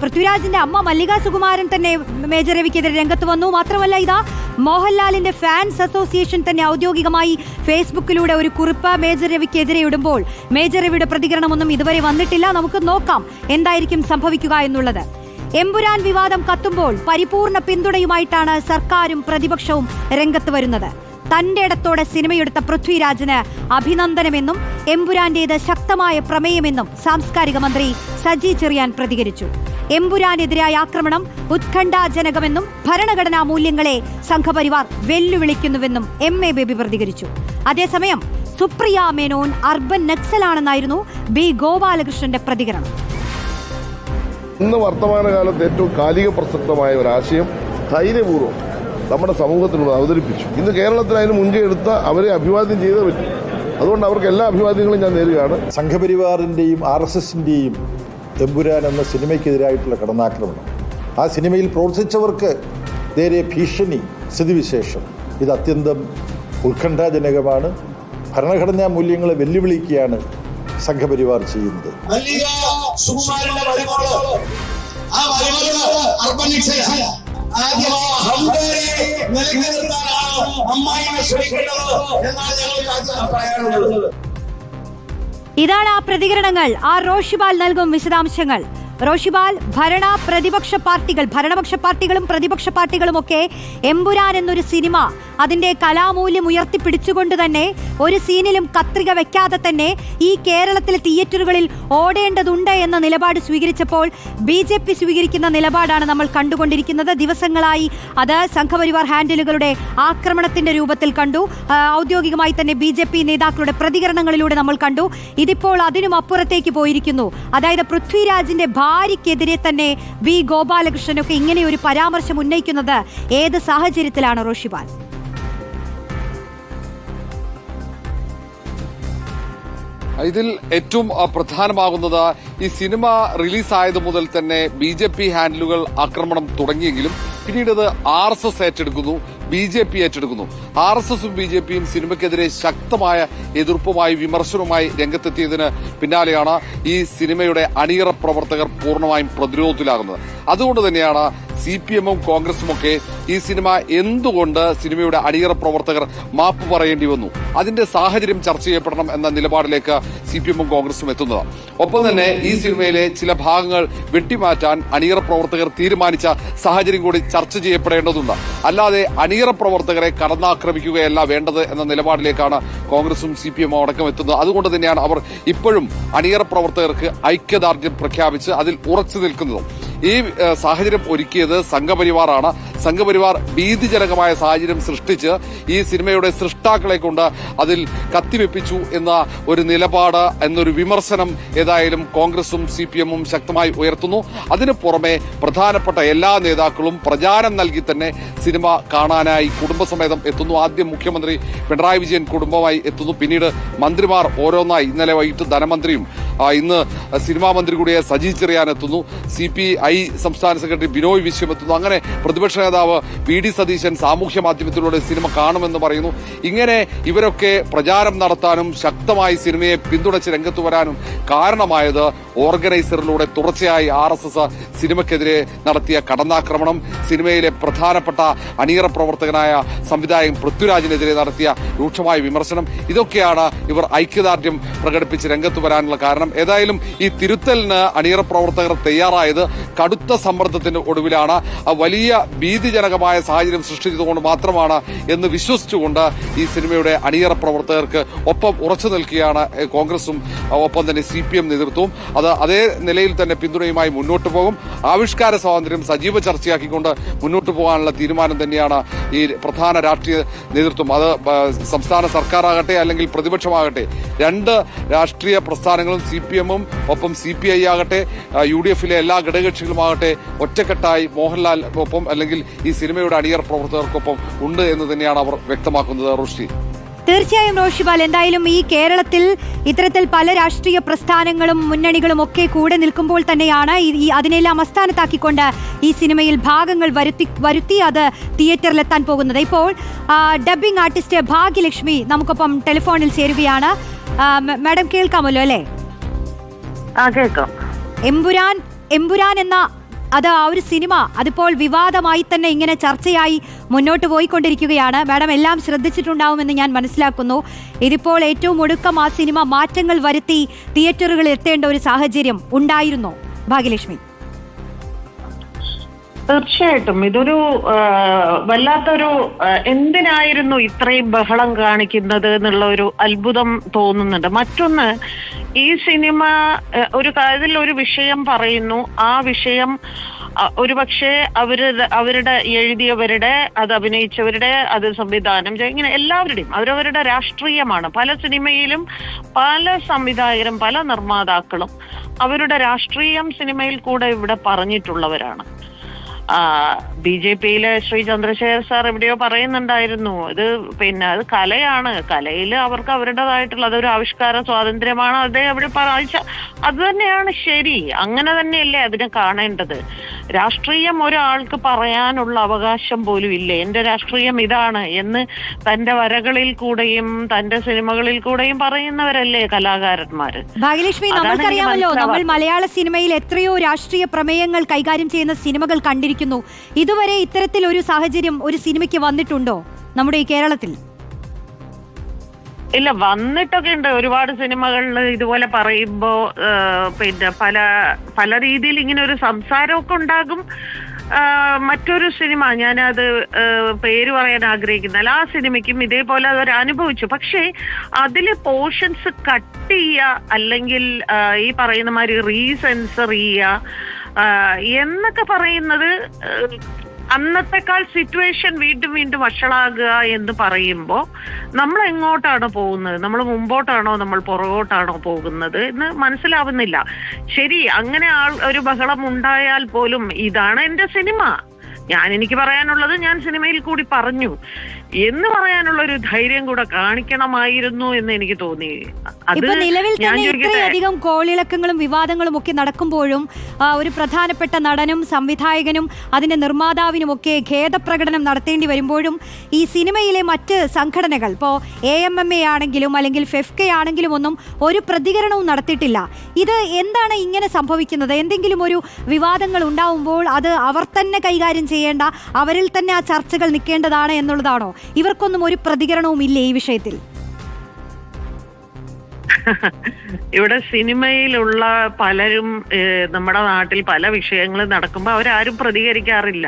പൃഥ്വിരാജിന്റെ അമ്മ മല്ലിക സുകുമാരൻ തന്നെ മേജർ രവിക്കെതിരെ രംഗത്ത് വന്നു. മാത്രമല്ല ഇതാ മോഹൻലാലിന്റെ ഫാൻസ് അസോസിയേഷൻ തന്നെ ഔദ്യോഗികമായി ഫേസ്ബുക്കിലൂടെ ഒരു കുറിപ്പ് മേജർ രവിക്കെതിരെ ഇടുമ്പോൾ മേജർ രവിയുടെ പ്രതികരണമൊന്നും ഇതുവരെ വന്നിട്ടില്ല. നമുക്ക് നോക്കാം എന്തായിരിക്കും സംഭവിക്കുക എന്നുള്ളത്. എമ്പുരാൻ വിവാദം കത്തുമ്പോൾ പരിപൂർണ പിന്തുണയുമായിട്ടാണ് സർക്കാരും പ്രതിപക്ഷവും രംഗത്ത് വരുന്നത്. തന്റെ ഇടത്തോടെ സിനിമയെടുത്ത പൃഥ്വിരാജിന് അഭിനന്ദനമെന്നും എമ്പുരാന്റേത് ശക്തമായ പ്രമേയമെന്നും സാംസ്കാരിക മന്ത്രി സജി ചെറിയാൻ പ്രതികരിച്ചു. എമ്പുരാനെതിരായ ആക്രമണം ഉത്കണ്ഠാജനകമെന്നും ഭരണഘടനാ മൂല്യങ്ങളെ സംഘപരിവാർ വെല്ലുവിളിക്കുന്നുവെന്നും MA ബേബി പ്രതികരിച്ചു. അതേസമയം സുപ്രിയ മേനോൻ അർബൻ നക്സലാണെന്നായിരുന്നു B ഗോപാലകൃഷ്ണന്റെ പ്രതികരണം. ഇന്ന് വർത്തമാനകാലത്ത് ഏറ്റവും കാലിക പ്രസക്തമായ ഒരാശയം ധൈര്യപൂർവ്വം നമ്മുടെ സമൂഹത്തിനോട് അവതരിപ്പിച്ചു. ഇന്ന് കേരളത്തിൽ അതിന് മുൻകൈ എടുത്ത അവരെ അഭിവാദ്യം ചെയ്തേ പറ്റും. അതുകൊണ്ട് അവർക്ക് എല്ലാ അഭിവാദ്യങ്ങളും ഞാൻ നേരുകയാണ്. സംഘപരിവാറിന്റെയും RSSന്റെയും എമ്പുരാൻ എന്ന സിനിമയ്ക്കെതിരായിട്ടുള്ള കടന്നാക്രമണം, ആ സിനിമയിൽ പ്രവർത്തിച്ചവർക്ക് നേരെ ഭീഷണി, സ്ഥിതിവിശേഷം ഇത് അത്യന്തം ഉത്കണ്ഠാജനകമാണ്. ഭരണഘടനാ മൂല്യങ്ങളെ വെല്ലുവിളിക്കുകയാണ് സംഘപരിവാർ ചെയ്യുന്നത്. ഇതാണ് ആ പ്രതികരണങ്ങൾ. റോഷിപാൽ നൽകും വിശദാംശങ്ങൾ. റോഷിപാൽ, ഭരണപക്ഷ പാർട്ടികളും പ്രതിപക്ഷ പാർട്ടികളുമൊക്കെ എമ്പുരാൻ എന്നൊരു സിനിമ അതിന്റെ കലാമൂല്യം ഉയർത്തിപ്പിടിച്ചുകൊണ്ട് തന്നെ ഒരു സീനിലും കത്രിക വെക്കാതെ തന്നെ ഈ കേരളത്തിലെ തിയേറ്ററുകളിൽ ഓടേണ്ടതുണ്ട് എന്ന നിലപാട് സ്വീകരിച്ചപ്പോൾ BJP സ്വീകരിക്കുന്ന നിലപാടാണ് നമ്മൾ കണ്ടുകൊണ്ടിരിക്കുന്നത്. ദിവസങ്ങളായി അത് സംഘപരിവാർ ഹാൻഡിലുകളുടെ ആക്രമണത്തിന്റെ രൂപത്തിൽ കണ്ടു. ഔദ്യോഗികമായി തന്നെ BJP നേതാക്കളുടെ പ്രതികരണങ്ങളിലൂടെ നമ്മൾ കണ്ടു. ഇതിപ്പോൾ അതിനും അപ്പുറത്തേക്ക് പോയിരിക്കുന്നു. അതായത് പൃഥ്വിരാജിന്റെ ഭാര്യയ്ക്കെതിരെ തന്നെ B ഗോപാലകൃഷ്ണനൊക്കെ ഇങ്ങനെ ഒരു പരാമർശം ഉന്നയിക്കുന്നത് ഏത് സാഹചര്യത്തിലാണ് റോഷിപാൽ? ഇതിൽ ഏറ്റവും പ്രധാനമാകുന്നത് ഈ സിനിമ റിലീസായത് മുതൽ തന്നെ BJP ഹാൻഡിലുകൾ ആക്രമണം തുടങ്ങിയെങ്കിലും പിന്നീട് അത് RSS ഏറ്റെടുക്കുന്നു, BJP ഏറ്റെടുക്കുന്നു. RSSും BJPയും സിനിമയ്ക്കെതിരെ ശക്തമായ എതിർപ്പുമായി വിമർശനവുമായി രംഗത്തെത്തിയതിന് പിന്നാലെയാണ് ഈ സിനിമയുടെ അണിയറ പ്രവർത്തകർ പൂർണ്ണമായും പ്രതിരോധത്തിലാകുന്നത്. അതുകൊണ്ട് തന്നെയാണ് CPMും കോൺഗ്രസുമൊക്കെ ഈ സിനിമ എന്തുകൊണ്ട് സിനിമയുടെ അണിയറ പ്രവർത്തകർ മാപ്പ് പറയേണ്ടി വന്നു, അതിന്റെ സാഹചര്യം ചർച്ച ചെയ്യപ്പെടണം എന്ന നിലപാടിലേക്ക് CPMും കോൺഗ്രസും എത്തുന്നത്. ഒപ്പം തന്നെ ഈ സിനിമയിലെ ചില ഭാഗങ്ങൾ വെട്ടിമാറ്റാൻ അണിയറ പ്രവർത്തകർ തീരുമാനിച്ച സാഹചര്യം കൂടി ചർച്ച ചെയ്യപ്പെടേണ്ടതുണ്ട്. അല്ലാതെ അണിയറ പ്രവർത്തകരെ കടന്നാക്രമിക്കുകയല്ല വേണ്ടത് എന്ന നിലപാടിലേക്കാണ് കോൺഗ്രസും CPMും അടക്കം എത്തുന്നത്. അതുകൊണ്ട് തന്നെയാണ് അവർ ഇപ്പോഴും അണിയറ പ്രവർത്തകർക്ക് ഐക്യദാർഢ്യം പ്രഖ്യാപിച്ച് അതിൽ ഉറച്ചു നിൽക്കുന്നതും. ഈ സാഹചര്യം ഒരുക്കിയത് സംഘപരിവാറാണ്. സംഘപരിവാർ ഭീതിജനകമായ സാഹചര്യം സൃഷ്ടിച്ച് ഈ സിനിമയുടെ സൃഷ്ടാക്കളെ കൊണ്ട് അതിൽ കത്തിവെപ്പിച്ചു എന്ന ഒരു നിലപാട് എന്നൊരു വിമർശനം ഏതായാലും കോൺഗ്രസും CPM-ഉം ശക്തമായി ഉയർത്തുന്നു. അതിനു പുറമെ പ്രധാനപ്പെട്ട എല്ലാ നേതാക്കളും പ്രചാരം നൽകി തന്നെ സിനിമ കാണാനായി കുടുംബസമേതം എത്തുന്നു. ആദ്യം മുഖ്യമന്ത്രി പിണറായി വിജയൻ കുടുംബമായി എത്തുന്നു. പിന്നീട് മന്ത്രിമാർ ഓരോന്നായി. ഇന്നലെ വൈകിട്ട് ധനമന്ത്രിയും ഇന്ന് സിനിമാ മന്ത്രി കൂടിയ സജി ചെറിയാൻ എത്തുന്നു. CPI സംസ്ഥാന സെക്രട്ടറി ബിനോയ് വിശ്വം എത്തുന്നു. അങ്ങനെ പ്രതിപക്ഷ നേതാവ് VD സതീശൻ സാമൂഹ്യ മാധ്യമത്തിലൂടെ സിനിമ കാണുമെന്ന് പറയുന്നു. ഇങ്ങനെ ഇവരൊക്കെ പ്രചാരം നടത്താനും ശക്തമായി സിനിമയെ പിന്തുണച്ച് രംഗത്ത് വരാനും കാരണമായത് ഓർഗനൈസറിലൂടെ തുടർച്ചയായി RSS സിനിമയ്ക്കെതിരെ നടത്തിയ കടന്നാക്രമണം, സിനിമയിലെ പ്രധാനപ്പെട്ട അണിയറ പ്രവർത്തകനായ സംവിധായകൻ പൃഥ്വിരാജിനെതിരെ നടത്തിയ രൂക്ഷമായ വിമർശനം, ഇതൊക്കെയാണ് ഇവർ ഐക്യദാർഢ്യം പ്രകടിപ്പിച്ച് രംഗത്ത് വരാനുള്ള കാരണം. ഏതായാലും ഈ തിരുത്തലിന് അണിയറ പ്രവർത്തകർ തയ്യാറായത് കടുത്ത സമ്മർദ്ദത്തിന്റെ ഒടുവിലാണ്. വലിയ ഭീതിജനകമായ സാഹചര്യം സൃഷ്ടിച്ചതുകൊണ്ട് മാത്രമാണ് എന്ന് വിശ്വസിച്ചുകൊണ്ട് ഈ സിനിമയുടെ അണിയറ പ്രവർത്തകർക്ക് ഒപ്പം ഉറച്ചു നിൽക്കുകയാണ് കോൺഗ്രസും ഒപ്പം തന്നെ CPM നേതൃത്വവും. അത് അതേ നിലയിൽ തന്നെ പിന്തുണയുമായി മുന്നോട്ട് പോകും. ആവിഷ്കാര സ്വാതന്ത്ര്യം സജീവ ചർച്ചയാക്കിക്കൊണ്ട് മുന്നോട്ട് പോകാനുള്ള തീരുമാനം തന്നെയാണ് ഈ പ്രധാന രാഷ്ട്രീയ നേതൃത്വം. അത് സംസ്ഥാന സർക്കാരാകട്ടെ അല്ലെങ്കിൽ പ്രതിപക്ഷമാകട്ടെ, രണ്ട് രാഷ്ട്രീയ പ്രസ്ഥാനങ്ങളും CPM-ഉം ഒപ്പം CPI ആകട്ടെ UDF-ലെ എല്ലാ ഘടകകക്ഷികളുമാകട്ടെ ഒറ്റക്കെട്ടായി മോഹൻലാൽ ഒപ്പം അല്ലെങ്കിൽ ഈ സിനിമയുടെ അണിയറ പ്രവർത്തകർക്കൊപ്പം ഉണ്ട് എന്ന് തന്നെയാണ് അവർ വ്യക്തമാക്കുന്നത്. റുഷി, തീർച്ചയായും റോഷിബാൽ, എന്തായാലും ഈ കേരളത്തിൽ ഇത്തരത്തിൽ പല രാഷ്ട്രീയ പ്രസ്ഥാനങ്ങളും മുന്നണികളും ഒക്കെ കൂടെ നിൽക്കുമ്പോൾ തന്നെയാണ് ഈ അതിനെല്ലാം അസ്ഥാനത്താക്കിക്കൊണ്ട് ഈ സിനിമയിൽ ഭാഗങ്ങൾ വരുത്തി അത് തിയേറ്ററിലെത്താൻ പോകുന്നത്. ഇപ്പോൾ ഡബ്ബിംഗ് ആർട്ടിസ്റ്റ് ഭാഗ്യലക്ഷ്മി നമുക്കൊപ്പം ടെലിഫോണിൽ ചേരുകയാണ്. മാഡം കേൾക്കാമല്ലോ അല്ലേ? കേൾക്കാം. എമ്പുരാൻ എന്ന ആ ഒരു സിനിമ അതിപ്പോൾ വിവാദമായി തന്നെ ഇങ്ങനെ ചർച്ചയായി മുന്നോട്ട് പോയിക്കൊണ്ടിരിക്കുകയാണ്. മാഡം എല്ലാം ശ്രദ്ധിച്ചിട്ടുണ്ടാവുമെന്ന് ഞാൻ മനസ്സിലാക്കുന്നു. ഇതിപ്പോൾ ഏറ്റവും ഒടുക്കം ആ സിനിമ മാറ്റങ്ങൾ വരുത്തി തിയേറ്ററുകളിൽ എത്തേണ്ട ഒരു സാഹചര്യം ഉണ്ടായിരുന്നോ ഭാഗ്യലക്ഷ്മി? തീർച്ചയായിട്ടും ഇതൊരു വല്ലാത്തൊരു എന്തിനായിരുന്നു ഇത്രയും ബഹളം കാണിക്കുന്നത് എന്നുള്ള ഒരു അത്ഭുതം തോന്നുന്നുണ്ട്. മറ്റൊന്ന്, ഈ സിനിമ ഒരു വിഷയം പറയുന്നു. ആ വിഷയം ഒരുപക്ഷെ അവരുടെ എഴുതിയവരുടെ, അത് അഭിനയിച്ചവരുടെ, അത് സംവിധാനം ഇങ്ങനെ എല്ലാവരുടെയും അവരവരുടെ രാഷ്ട്രീയമാണ്. പല സിനിമയിലും പല സംവിധായകരും പല നിർമ്മാതാക്കളും അവരുടെ രാഷ്ട്രീയം സിനിമയിൽ കൂടെ ഇവിടെ പറഞ്ഞിട്ടുള്ളവരാണ്. BJP-യിലെ ശ്രീ ചന്ദ്രശേഖർ സാർ എവിടെയോ പറയുന്നുണ്ടായിരുന്നു, അത് കലയാണ്, കലയിൽ അവർക്ക് അവരുടേതായിട്ടുള്ള അതൊരു ആവിഷ്കാര സ്വാതന്ത്ര്യമാണ് അദ്ദേഹം അവിടെ അത് തന്നെയാണ് ശരി. അങ്ങനെ തന്നെയല്ലേ അതിനെ കാണേണ്ടത്. രാഷ്ട്രീയം ഒരാൾക്ക് പറയാനുള്ള അവകാശം പോലും ഇല്ല. എന്റെ രാഷ്ട്രീയം ഇതാണ് എന്ന് തന്റെ വരകളിൽ കൂടെയും തന്റെ സിനിമകളിൽ കൂടെയും പറയുന്നവരല്ലേ കലാകാരന്മാര്. ഭാഗ്യലക്ഷ്മി, നമുക്കറിയാമല്ലോ, നമ്മൾ മലയാള സിനിമയിൽ എത്രയോ രാഷ്ട്രീയ പ്രമേയങ്ങൾ കൈകാര്യം ചെയ്യുന്ന സിനിമകൾ കണ്ടിരിക്കുന്നു. ഇതുവരെ ഇത്തരത്തിൽ ഒരു സാഹചര്യം ഒരു സിനിമയ്ക്ക് വന്നിട്ടുണ്ടോ നമ്മുടെ ഈ കേരളത്തിൽ? ഇല്ല, വന്നിട്ടൊക്കെ ഉണ്ട്. ഒരുപാട് സിനിമകളിൽ ഇതുപോലെ പറയുമ്പോ പല രീതിയിൽ ഇങ്ങനെ ഒരു സംസാരമൊക്കെ ഉണ്ടാകും. മറ്റൊരു സിനിമ, ഞാനത് പേര് പറയാൻ ആഗ്രഹിക്കുന്നില്ല, ആ സിനിമയ്ക്കും ഇതേപോലെ അതൊരു അനുഭവിച്ചു. പക്ഷേ അതില് പോർഷൻസ് കട്ട് ചെയ്യുക അല്ലെങ്കിൽ ഈ പറയുന്ന മാതിരി റീസെൻസർ ചെയ്യുക എന്നൊക്കെ പറയുന്നത് അന്നത്തെക്കാൾ സിറ്റുവേഷൻ വീണ്ടും വഷളാകുക എന്ന് പറയുമ്പോൾ നമ്മൾ എങ്ങോട്ടാണ് പോകുന്നത്? നമ്മൾ മുമ്പോട്ടാണോ നമ്മൾ പുറകോട്ടാണോ പോകുന്നത് എന്ന് മനസ്സിലാവുന്നില്ല. ശരി, അങ്ങനെ ഒരു ബഹളം ഉണ്ടായാൽ പോലും ഇതാണ് എന്റെ സിനിമ, എനിക്ക് പറയാനുള്ളത് ഞാൻ സിനിമയിൽ കൂടി പറഞ്ഞു എന്ന് പറയാനുള്ള ഒരു ധൈര്യം കൂടെ കാണിക്കണമായിരുന്നു എന്ന് എനിക്ക് തോന്നി. ഇപ്പൊ നിലവിൽ തന്നെ ഇത്രയധികം കോളിളക്കങ്ങളും വിവാദങ്ങളും ഒക്കെ നടക്കുമ്പോഴും ഒരു പ്രധാനപ്പെട്ട നടനും സംവിധായകനും അതിന്റെ നിർമ്മാതാവിനുമൊക്കെ ഖേദപ്രകടനം നടത്തേണ്ടി വരുമ്പോഴും ഈ സിനിമയിലെ മറ്റ് സംഘടനകൾ, ഇപ്പോൾ AMMA ആണെങ്കിലും അല്ലെങ്കിൽ FEFK ആണെങ്കിലും ഒന്നും ഒരു പ്രതികരണവും നടത്തിയിട്ടില്ല. ഇത് എന്താണ് ഇങ്ങനെ സംഭവിക്കുന്നത്? എന്തെങ്കിലും ഒരു വിവാദങ്ങൾ ഉണ്ടാവുമ്പോൾ അത് അവർ തന്നെ കൈകാര്യം ചെയ്യേണ്ട, അവരിൽ തന്നെ ആ ചർച്ചകൾ നിൽക്കേണ്ടതാണ് എന്നുള്ളതാണോ? ഇവർക്കൊന്നും ഒരു പ്രതികരണവും ഇല്ലേ ഈ വിഷയത്തിൽ? ഇവിടെ സിനിമയിലുള്ള പലരും നമ്മുടെ നാട്ടിൽ പല വിഷയങ്ങളും നടക്കുമ്പോൾ അവരാരും പ്രതികരിക്കാറില്ല.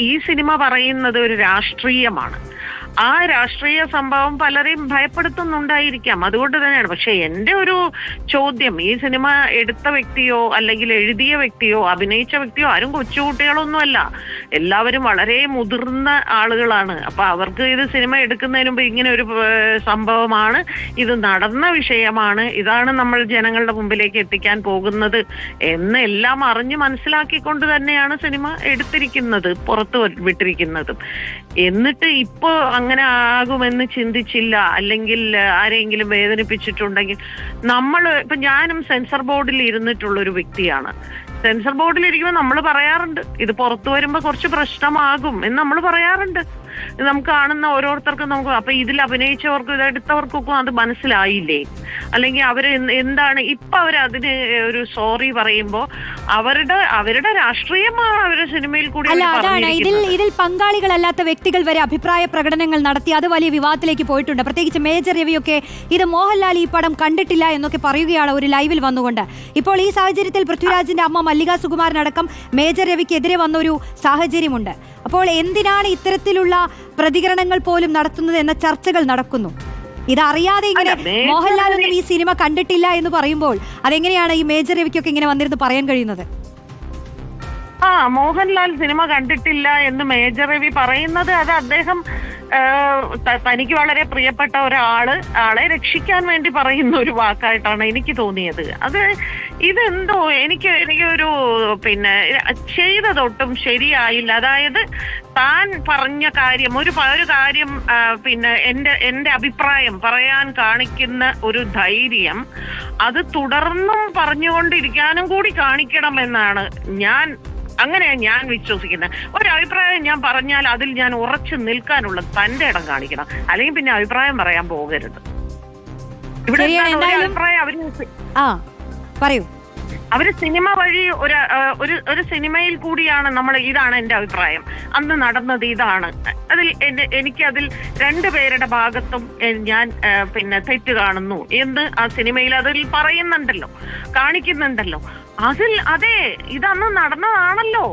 ഈ സിനിമ പറയുന്നത് ഒരു രാഷ്ട്രീയമാണ്. ആ രാഷ്ട്രീയ സംഭവം പലരെയും ഭയപ്പെടുത്തുന്നുണ്ടായിരിക്കാം. അതുകൊണ്ട് തന്നെയാണ്. പക്ഷെ എന്റെ ഒരു ചോദ്യം, ഈ സിനിമ എടുത്ത വ്യക്തിയോ അല്ലെങ്കിൽ എഴുതിയ വ്യക്തിയോ അഭിനയിച്ച വ്യക്തിയോ ആരും കൊച്ചുകുട്ടികളൊന്നുമല്ല. എല്ലാവരും വളരെ മുതിർന്ന ആളുകളാണ്. അപ്പൊ അവർക്ക് ഇത് സിനിമ എടുക്കുന്നതിന് മുമ്പ് ഇങ്ങനെ ഒരു സംഭവമാണ്, ഇത് നടന്ന വിഷയമാണ്, ഇതാണ് നമ്മൾ ജനങ്ങളുടെ മുമ്പിലേക്ക് എത്തിക്കാൻ പോകുന്നത് എന്ന് എല്ലാം അറിഞ്ഞ് മനസ്സിലാക്കിക്കൊണ്ട് തന്നെയാണ് സിനിമ എടുത്തിരിക്കുന്നത്, പുറത്തു വിട്ടിരിക്കുന്നത്. എന്നിട്ട് ഇപ്പോ അങ്ങനെ ആകുമെന്ന് ചിന്തിച്ചില്ല, അല്ലെങ്കിൽ ആരെങ്കിലും വേദനിപ്പിച്ചിട്ടുണ്ടെങ്കിൽ ഇപ്പൊ ഞാനും സെൻസർ ബോർഡിൽ ഇരുന്നിട്ടുള്ള ഒരു വ്യക്തിയാണ്. സെൻസർ ബോർഡിൽ ഇരിക്കുമ്പോൾ നമ്മൾ പറയാറുണ്ട് ഇത് പുറത്തു വരുമ്പോ കുറച്ച് പ്രശ്നമാകും എന്ന് നമ്മൾ പറയാറുണ്ട്. നമുക്ക് കാണുന്ന ഓരോരുത്തർക്കും നമുക്ക് അപ്പൊ ഇതിൽ അഭിനയിച്ചവർക്കും ഇതെടുത്തവർക്കൊക്കെ അത് മനസ്സിലായില്ലേ, അല്ലെങ്കിൽ അവര് എന്താണ് ഇപ്പൊ അവരതിന് ഒരു സോറി പറയുമ്പോ അവരുടെ രാഷ്ട്രീയമാണ് അവരുടെ സിനിമയിൽ കൂടി. അല്ല, അതാണ് ഇതിൽ പങ്കാളികളല്ലാത്ത വ്യക്തികൾ വരെ അഭിപ്രായ പ്രകടനങ്ങൾ നടത്തി അത് വലിയ വിവാദത്തിലേക്ക് പോയിട്ടുണ്ട്. പ്രത്യേകിച്ച് മേജർ രവിയൊക്കെ ഇത് മോഹൻലാൽ ഈ പടം കണ്ടിട്ടില്ല എന്നൊക്കെ പറയുകയാണ് ഒരു ലൈവിൽ വന്നുകൊണ്ട്. ഇപ്പോൾ ഈ സാഹചര്യത്തിൽ പൃഥ്വിരാജിന്റെ അമ്മ മല്ലിക സുകുമാരനടക്കം മേജർ രവിക്കെതിരെ വന്നൊരു സാഹചര്യമുണ്ട്. അപ്പോൾ എന്തിനാണ് ഇത്തരത്തിലുള്ള പ്രതികരണങ്ങൾ പോലും നടത്തുന്നത് എന്ന ചർച്ചകൾ നടക്കുന്നു. ഇതറിയാതെ ഇങ്ങനെ മോഹൻലാൽ ഒന്നും ഈ സിനിമ കണ്ടിട്ടില്ല എന്ന് പറയുമ്പോൾ അതെങ്ങനെയാണ് ഈ മേജർ രവിക്കൊക്കെ ഇങ്ങനെ വന്നിരുന്ന് പറയാൻ കഴിയുന്നത്? മോഹൻലാൽ സിനിമ കണ്ടിട്ടില്ല എന്ന് മേജർ രവി പറയുന്നത് അത് അദ്ദേഹം തനിക്ക് വളരെ പ്രിയപ്പെട്ട ആളെ രക്ഷിക്കാൻ വേണ്ടി പറയുന്ന ഒരു വാക്കായിട്ടാണ് എനിക്ക് തോന്നിയത്. ഇതെന്തോ എനിക്കൊരു ചെയ്തതൊട്ടും ശരിയായില്ല. അതായത് താൻ പറഞ്ഞ കാര്യം ഒരു കാര്യം എന്റെ അഭിപ്രായം പറയാൻ കാണിക്കുന്ന ഒരു ധൈര്യം അത് തുടർന്നും പറഞ്ഞുകൊണ്ടിരിക്കാനും കൂടി കാണിക്കണമെന്നാണ് അങ്ങനെയാണ് ഞാൻ വിശ്വസിക്കുന്നത്. ഒരഭിപ്രായം ഞാൻ പറഞ്ഞാൽ അതിൽ ഞാൻ ഉറച്ചു നിൽക്കാനുള്ള തന്റെ ഇടം കാണിക്കണം, അല്ലെങ്കിൽ പിന്നെ അഭിപ്രായം പറയാൻ പോകരുത്. ഇവിടെ അഭിപ്രായം അവര് സിനിമ വഴി ഒരു സിനിമയിൽ കൂടിയാണ് ഇതാണ് എന്റെ അഭിപ്രായം, അന്ന് നടന്നത് ഇതാണ്, എനിക്കതിൽ രണ്ടുപേരുടെ ഭാഗത്തും ഞാൻ തെറ്റ് കാണുന്നു എന്ന് ആ സിനിമയിൽ അതിൽ പറയുന്നുണ്ടല്ലോ, കാണിക്കുന്നുണ്ടല്ലോ. അതെ ഇതന്ന് നടന്നതാണല്ലോ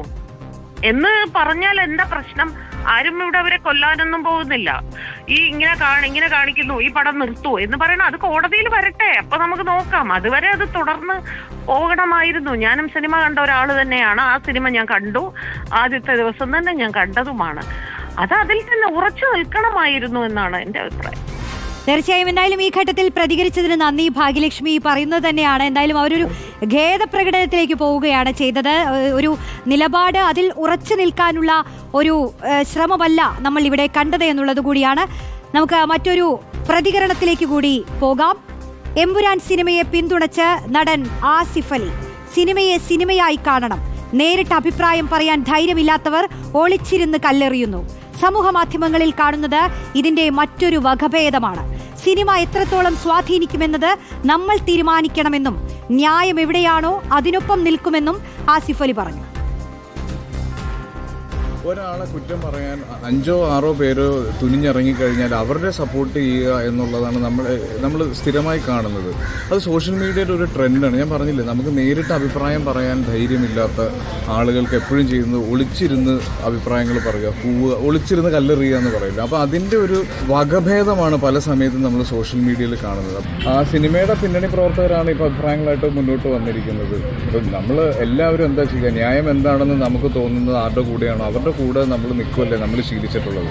എന്ന് പറഞ്ഞാൽ എന്താ പ്രശ്നം? ആരും ഇവിടെ അവരെ കൊല്ലാനൊന്നും പോകുന്നില്ല. ഇങ്ങനെ കാണിക്കുന്നു, ഈ പടം നിർത്തുവോ എന്ന് പറയണം. അത് കോടതിയിൽ വരട്ടെ, അപ്പൊ നമുക്ക് നോക്കാം. അതുവരെ അത് തുടർന്ന് പോകണമായിരുന്നു. ഞാനും സിനിമ കണ്ട ഒരാൾ തന്നെയാണ്. ആ സിനിമ ഞാൻ കണ്ടു, ആദ്യത്തെ ദിവസം തന്നെ ഞാൻ കണ്ടതുമാണ്. അത് അതിൽ തന്നെ ഉറച്ചു നിൽക്കണമായിരുന്നു എന്നാണ് എന്റെ അഭിപ്രായം. തീർച്ചയായും. എന്തായാലും ഈ ഘട്ടത്തിൽ പ്രതികരിച്ചതിന് നന്ദി. ഭാഗ്യലക്ഷ്മി പറയുന്നത് തന്നെയാണ്. എന്തായാലും അവരൊരു ഖേദപ്രകടനത്തിലേക്ക് പോവുകയാണ് ചെയ്തത്. ഒരു നിലപാട് അതിൽ ഉറച്ചു നിൽക്കാനുള്ള ഒരു ശ്രമമല്ല നമ്മൾ ഇവിടെ കണ്ടത് എന്നുള്ളത് കൂടിയാണ്. നമുക്ക് മറ്റൊരു പ്രതികരണത്തിലേക്ക് കൂടി പോകാം. എമ്പുരാൻ സിനിമയെ പിന്തുണച്ച് നടൻ ആസിഫ് അലി, സിനിമയെ സിനിമയായി കാണണം, നേരിട്ട് അഭിപ്രായം പറയാൻ ധൈര്യമില്ലാത്തവർ ഒളിച്ചിരുന്ന് കല്ലെറിയുന്നു. സമൂഹ മാധ്യമങ്ങളിൽ കാണുന്നത് ഇതിന്റെ മറ്റൊരു വകഭേദമാണ്. സിനിമ എത്രത്തോളം സ്വാധീനിക്കുമെന്നത് നമ്മൾ തീരുമാനിക്കണമെന്നും ന്യായം എവിടെയാണോ അതിനൊപ്പം നിൽക്കുമെന്നും ആസിഫ് അലി പറഞ്ഞു. ഒരാളെ കുറ്റം പറയാൻ 5 or 6 പേര് തുനിഞ്ഞിറങ്ങിക്കഴിഞ്ഞാൽ അവരുടെ സപ്പോർട്ട് ചെയ്യുക എന്നുള്ളതാണ് നമ്മൾ സ്ഥിരമായി കാണുന്നത്. അത് സോഷ്യൽ മീഡിയയുടെ ഒരു ട്രെൻഡാണ്. ഞാൻ പറഞ്ഞില്ലേ, നമുക്ക് നേരിട്ട് അഭിപ്രായം പറയാൻ ധൈര്യമില്ലാത്ത ആളുകൾക്ക് എപ്പോഴും ചെയ്യുന്നത് ഒളിച്ചിരുന്ന് അഭിപ്രായങ്ങൾ പറയുക, ഒളിച്ചിരുന്ന് കല്ലെറിയുക എന്ന് പറയില്ല. അപ്പോൾ അതിൻ്റെ ഒരു വകഭേദമാണ് പല സമയത്തും നമ്മൾ സോഷ്യൽ മീഡിയയിൽ കാണുന്നത്. ആ സിനിമയുടെ പിന്നണി പ്രവർത്തകരാണ് ഇപ്പോൾ അഭിപ്രായങ്ങളായിട്ട് മുന്നോട്ട് വന്നിരിക്കുന്നത്. ഇപ്പം നമ്മൾ എല്ലാവരും എന്താ ചെയ്യുക, ന്യായം എന്താണെന്ന് നമുക്ക് തോന്നുന്നത് ആരുടെ കൂടെയാണോ അവരുടെ കൂടെ നമ്മൾ നിൽക്കുമല്ലേ നമ്മൾ ശീലിച്ചിട്ടുള്ളത്.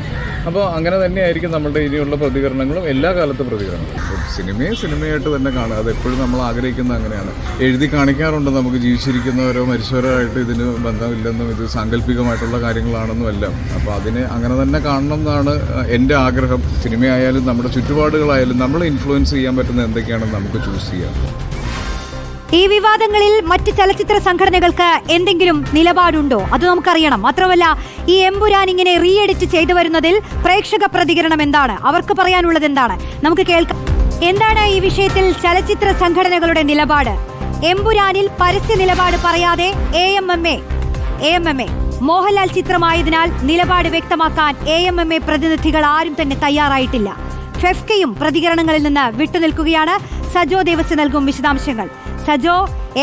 അപ്പോൾ അങ്ങനെ തന്നെയായിരിക്കും നമ്മളുടെ ഇനിയുള്ള പ്രതികരണങ്ങളും എല്ലാ കാലത്തെ പ്രതികരണങ്ങളും. സിനിമയെ സിനിമയായിട്ട് തന്നെ കാണുക, അത് എപ്പോഴും നമ്മൾ ആഗ്രഹിക്കുന്നത് അങ്ങനെയാണ്. എഴുതി കാണിക്കാറുണ്ട് നമുക്ക് ജീവിച്ചിരിക്കുന്നവരോ മരിച്ചവരോ ആയിട്ട് ഇതിന് ബന്ധമില്ലെന്നും ഇത് സാങ്കല്പികമായിട്ടുള്ള കാര്യങ്ങളാണെന്നും എല്ലാം. അപ്പോൾ അതിനെ അങ്ങനെ തന്നെ കാണണം എന്നാണ് എൻ്റെ ആഗ്രഹം. സിനിമയായാലും നമ്മുടെ ചുറ്റുപാടുകളായാലും നമ്മൾ ഇൻഫ്ലുവൻസ് ചെയ്യാൻ പറ്റുന്ന എന്തൊക്കെയാണെന്ന് നമുക്ക് ചൂസ് ചെയ്യാം. ഈ വിവാദങ്ങളിൽ മറ്റ് ചലച്ചിത്ര സംഘടനകൾക്ക് എന്തെങ്കിലും നിലപാടുണ്ടോ അത് നമുക്കറിയണം. മാത്രമല്ല, ഈ എമ്പുരാൻ ഇങ്ങനെ റീ എഡിറ്റ് ചെയ്തു വരുന്നതിൽ പ്രേക്ഷക പ്രതികരണം എന്താണ്, അവർക്ക് പറയാനുള്ളത് എന്താണ്, നമുക്ക് കേൾക്കാം. എന്താണ് ഈ വിഷയത്തിൽ ചലച്ചിത്ര സംഘടനകളുടെ നിലപാട്? എമ്പുരാനിൽ പരസ്യ നിലപാട് പറയാതെ AMMA മോഹൻലാൽ ചിത്രമായതിനാൽ നിലപാട് വ്യക്തമാക്കാൻ AMMA പ്രതിനിധികൾ ആരും തന്നെ തയ്യാറായിട്ടില്ല. ഫെഫ്കയും പ്രതികരണങ്ങളിൽ നിന്ന് വിട്ടുനിൽക്കുകയാണ്. സജോ ദേവസ് നൽകും വിശദാംശങ്ങൾ. സജോ,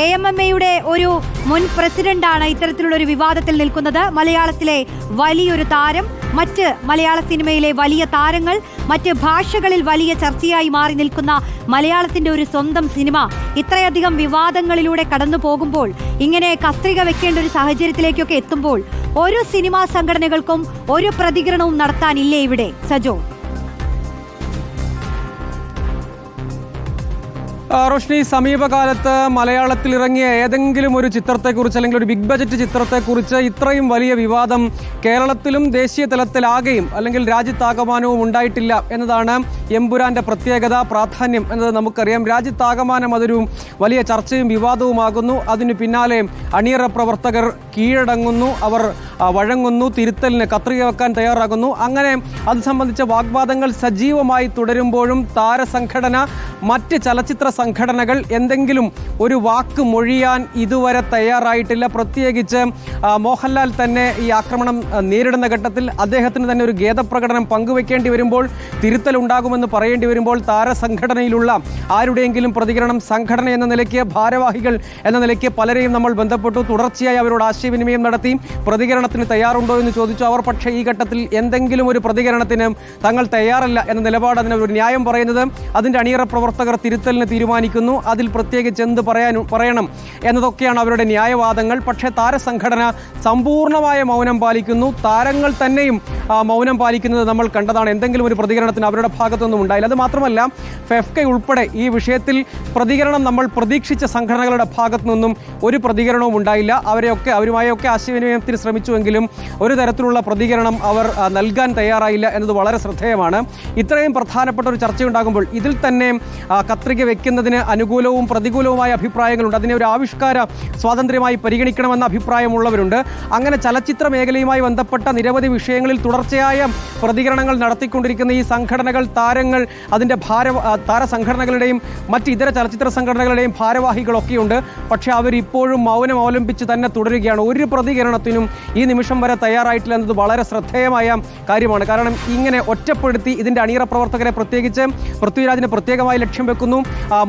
AMMAയുടെ ഒരു മുൻ പ്രസിഡന്റാണ് ഇത്തരത്തിലുള്ള ഒരു വിവാദത്തിൽ നിൽക്കുന്നത്. മലയാളത്തിലെ വലിയൊരു താരം. മറ്റ് മലയാള സിനിമയിലെ വലിയ താരങ്ങൾ, മറ്റ് ഭാഷകളിൽ വലിയ ചർച്ചയായി മാറി നിൽക്കുന്ന മലയാളത്തിന്റെ ഒരു സ്വന്തം സിനിമ ഇത്രയധികം വിവാദങ്ങളിലൂടെ കടന്നു പോകുമ്പോൾ, ഇങ്ങനെ കത്രിക വെക്കേണ്ട ഒരു സാഹചര്യത്തിലേക്കൊക്കെ എത്തുമ്പോൾ ഒരു സിനിമാ സംഘടനകൾക്കും ഒരു പ്രതികരണവും നടത്താനില്ലേ ഇവിടെ സജോ? റോഷ്നി, സമീപകാലത്ത് മലയാളത്തിൽ ഇറങ്ങിയ ഏതെങ്കിലും ഒരു ചിത്രത്തെക്കുറിച്ച് അല്ലെങ്കിൽ ഒരു ബിഗ് ബജറ്റ് ചിത്രത്തെക്കുറിച്ച് ഇത്രയും വലിയ വിവാദം കേരളത്തിലും ദേശീയ തലത്തിലാകെയും അല്ലെങ്കിൽ രാജ്യത്താകമാനവും ഉണ്ടായിട്ടില്ല എന്നതാണ് എമ്പുരാന്റെ പ്രത്യേകത, പ്രാധാന്യം എന്നത് നമുക്കറിയാം. രാജ്യത്താകമാനം അതൊരു വലിയ ചർച്ചയും വിവാദവുമാകുന്നു. അതിന് പിന്നാലെ അണിയറ പ്രവർത്തകർ കീഴടങ്ങുന്നു, അവർ വഴങ്ങുന്നു, തിരുത്തലിന് കത്രിക വെക്കാൻ തയ്യാറാകുന്നു. അങ്ങനെ അത് സംബന്ധിച്ച വാഗ്വാദങ്ങൾ സജീവമായി തുടരുമ്പോഴും താരസംഘടന, മറ്റ് ചലച്ചിത്ര സംഘടനകൾ എന്തെങ്കിലും ഒരു വാക്ക് മൊഴിയാൻ ഇതുവരെ തയ്യാറായിട്ടില്ല. പ്രത്യേകിച്ച് മോഹൻലാൽ തന്നെ ഈ ആക്രമണം നേരിടുന്ന ഘട്ടത്തിൽ അദ്ദേഹത്തിന് തന്നെ ഒരു ഖേദപ്രകടനം പങ്കുവെക്കേണ്ടി വരുമ്പോൾ, തിരുത്തലുണ്ടാകുമെന്ന് പറയേണ്ടി വരുമ്പോൾ താരസംഘടനയിലുള്ള ആരുടെയെങ്കിലും പ്രതികരണം, സംഘടന എന്ന നിലയ്ക്ക്, ഭാരവാഹികൾ എന്ന നിലയ്ക്ക് പലരെയും നമ്മൾ ബന്ധപ്പെട്ടു, തുടർച്ചയായി അവരോട് ആശയവിനിമയം നടത്തി. പ്രതികരണത്തിന് തയ്യാറുണ്ടോ എന്ന് ചോദിച്ചു. അവർ പക്ഷേ ഈ ഘട്ടത്തിൽ എന്തെങ്കിലും ഒരു പ്രതികരണത്തിന് തങ്ങൾ തയ്യാറല്ല എന്ന നിലപാട്, അതിന് ഒരു ന്യായം പറയുന്നത് അതിൻ്റെ അണിയറ പ്രവർത്തകർ തിരുത്തലിന് തീരുമാനിക്കുന്നു, അതിൽ പ്രത്യേകിച്ച് എന്ത് പറയണം എന്നതൊക്കെയാണ് അവരുടെ ന്യായവാദങ്ങൾ. പക്ഷേ താരസംഘടന സമ്പൂർണ്ണമായ മൗനം പാലിക്കുന്നു. താരങ്ങൾ തന്നെയും മൗനം പാലിക്കുന്നത് നമ്മൾ കണ്ടതാണ്. എന്തെങ്കിലും ഒരു പ്രതികരണത്തിന് അവരുടെ ഭാഗത്തൊന്നും ഉണ്ടായില്ല. അത് മാത്രമല്ല, ഫെഫ്ക ഉൾപ്പെടെ ഈ വിഷയത്തിൽ പ്രതികരണം നമ്മൾ പ്രതീക്ഷിച്ച സംഘടനകളുടെ ഭാഗത്തു നിന്നും ഒരു പ്രതികരണവും ഉണ്ടായില്ല. അവരുമായൊക്കെ ആശയവിനിമയത്തിന് ശ്രമിച്ചുവെങ്കിലും ഒരു തരത്തിലുള്ള പ്രതികരണം അവർ നൽകാൻ തയ്യാറായില്ല എന്നത് വളരെ ശ്രദ്ധേയമാണ്. ഇത്രയും പ്രധാനപ്പെട്ട ഒരു ചർച്ചയുണ്ടാകുമ്പോൾ ഇതിൽ തന്നെ കത്രിക വെക്കുന്നതിന് അനുകൂലവും പ്രതികൂലവുമായ അഭിപ്രായങ്ങളുണ്ട്. അതിനെ ഒരു ആവിഷ്കാര സ്വാതന്ത്ര്യമായി പരിഗണിക്കണമെന്ന അഭിപ്രായമുള്ളവരുണ്ട്. അങ്ങനെ ചലച്ചിത്ര മേഖലയുമായി ബന്ധപ്പെട്ട നിരവധി വിഷയങ്ങളിൽ തുടർച്ചയായ പ്രതികരണങ്ങൾ നടത്തിക്കൊണ്ടിരിക്കുന്ന ഈ സംഘടനകൾ, താരങ്ങൾ, അതിൻ്റെ താരസംഘടനകളുടെയും മറ്റ് ഇതര ചലച്ചിത്ര സംഘടനകളുടെയും ഭാരവാഹികളൊക്കെയുണ്ട്. പക്ഷേ അവരിപ്പോഴും മൗനം അവലംബിച്ച് തന്നെ തുടരുകയാണ്. ഒരു പ്രതികരണത്തിനും ഈ നിമിഷം വരെ തയ്യാറായിട്ടില്ല എന്നത് വളരെ ശ്രദ്ധേയമായ കാര്യമാണ്. കാരണം ഇങ്ങനെ ഒറ്റപ്പെടുത്തി ഇതിൻ്റെ അണിയറ പ്രവർത്തകരെ, പ്രത്യേകിച്ച് പൃഥ്വിരാജിനെ പ്രത്യേകമായി ലക്ഷ്യം വെക്കുന്നു.